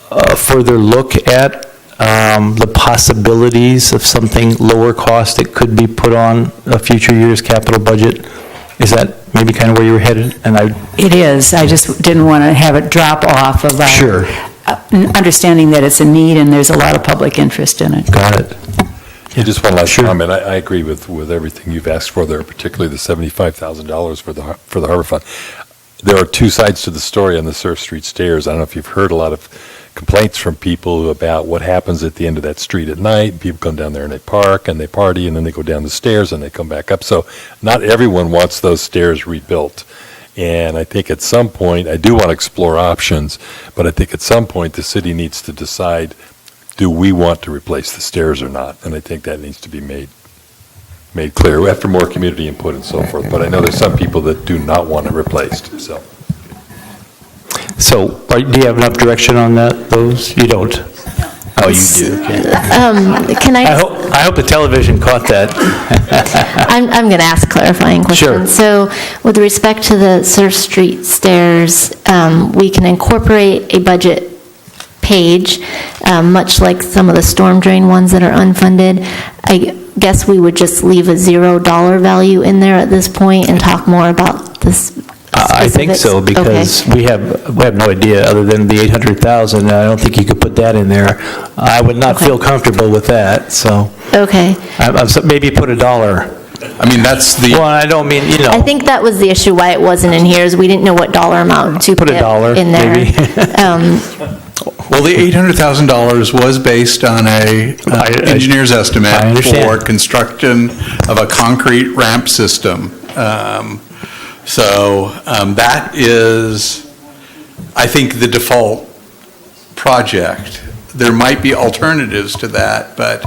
a further look at the possibilities of something lower cost that could be put on a future year's capital budget. Is that maybe kind of where you were headed? It is. I just didn't want to have it drop off of our Sure. understanding that it's a need and there's a lot of public interest in it. Got it. Just one last comment. I agree with everything you've asked for there, particularly the $75,000 for the Harbor Fund. There are two sides to the story on the Surf Street stairs. I don't know if you've heard a lot of complaints from people about what happens at the end of that street at night. People come down there and they park and they party, and then they go down the stairs and they come back up. So not everyone wants those stairs rebuilt. And I think at some point, I do want to explore options, but I think at some point the city needs to decide, do we want to replace the stairs or not? And I think that needs to be made clear after more community input and so forth. But I know there's some people that do not want it replaced, so. So, do you have enough direction on those? You don't? Oh, you do, okay. Can I hope the television caught that. I'm going to ask clarifying questions. Sure. So with respect to the Surf Street stairs, we can incorporate a budget page, much like some of the storm drain ones that are unfunded. I guess we would just leave a $0 value in there at this point and talk more about this. I think so, because we have no idea, other than the 800,000, I don't think you could put that in there. I would not feel comfortable with that, so. Okay. Maybe put $1. I mean, that's the. Well, I don't mean, I think that was the issue why it wasn't in here, is we didn't know what dollar amount to Put put $1, in there. maybe. Well, the $800,000 was based on a engineer's estimate I understand. for construction of a concrete ramp system. So that is, I think, the default project. There might be alternatives to that, but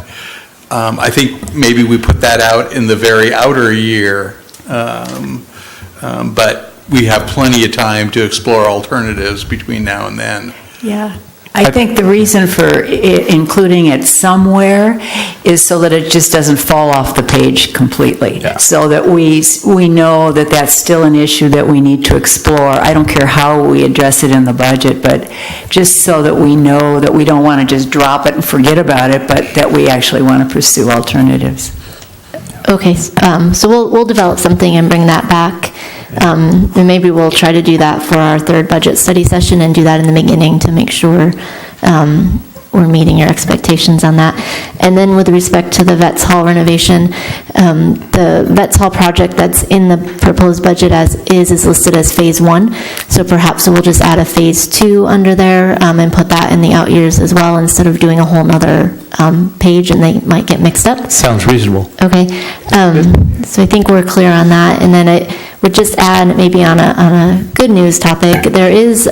I think maybe we put that out in the very outer year. But we have plenty of time to explore alternatives between now and then. Yeah. I think the reason for including it somewhere is so that it just doesn't fall off the page completely. Yeah. So that we know that that's still an issue that we need to explore. I don't care how we address it in the budget, but just so that we know that we don't want to just drop it and forget about it, but that we actually want to pursue alternatives. Okay, so we'll develop something and bring that back. And maybe we'll try to do that for our third budget study session and do that in the beginning to make sure we're meeting your expectations on that. And then with respect to the Vets Hall renovation, the Vets Hall project that's in the proposed budget as is listed as Phase 1. So perhaps we'll just add a Phase 2 under there and put that in the out years as well, instead of doing a whole nother page and they might get mixed up. Sounds reasonable. Okay, so I think we're clear on that. And then I would just add, maybe on a good news topic, there is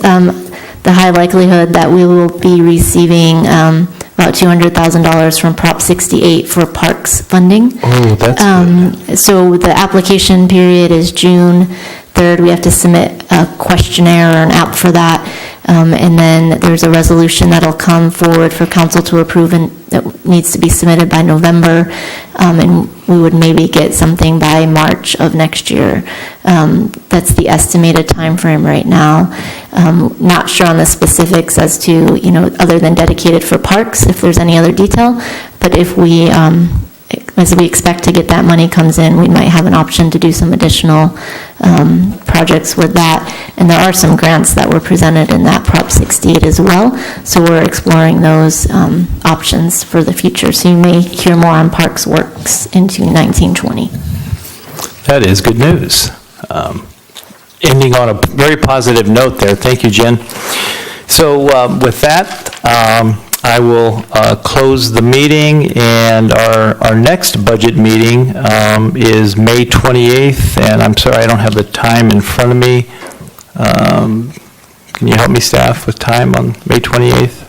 the high likelihood that we will be receiving about $200,000 from Prop 68 for parks funding. Oh, that's good. So the application period is June 3rd. We have to submit a questionnaire or an app for that. And then there's a resolution that'll come forward for council to approve, and that needs to be submitted by November. And we would maybe get something by March of next year. That's the estimated timeframe right now. Not sure on the specifics as to, other than dedicated for parks, if there's any other detail. But if we, as we expect to get that money comes in, we might have an option to do some additional projects with that. And there are some grants that were presented in that Prop 68 as well. So we're exploring those options for the future. So you may hear more on Parks Works into 1920. That is good news. Ending on a very positive note there. Thank you, Jen. So with that, I will close the meeting, and our next budget meeting is May 28th, and I'm sorry I don't have the time in front of me. Can you help me, staff, with time on May 28th?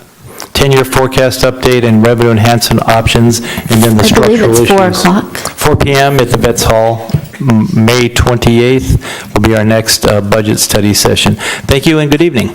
10-year forecast update and revenue enhancement options, and then the I believe structural issues. it's 4 o'clock. 4 p.m. at the Vets Hall. May 28th will be our next budget study session. Thank you and good evening.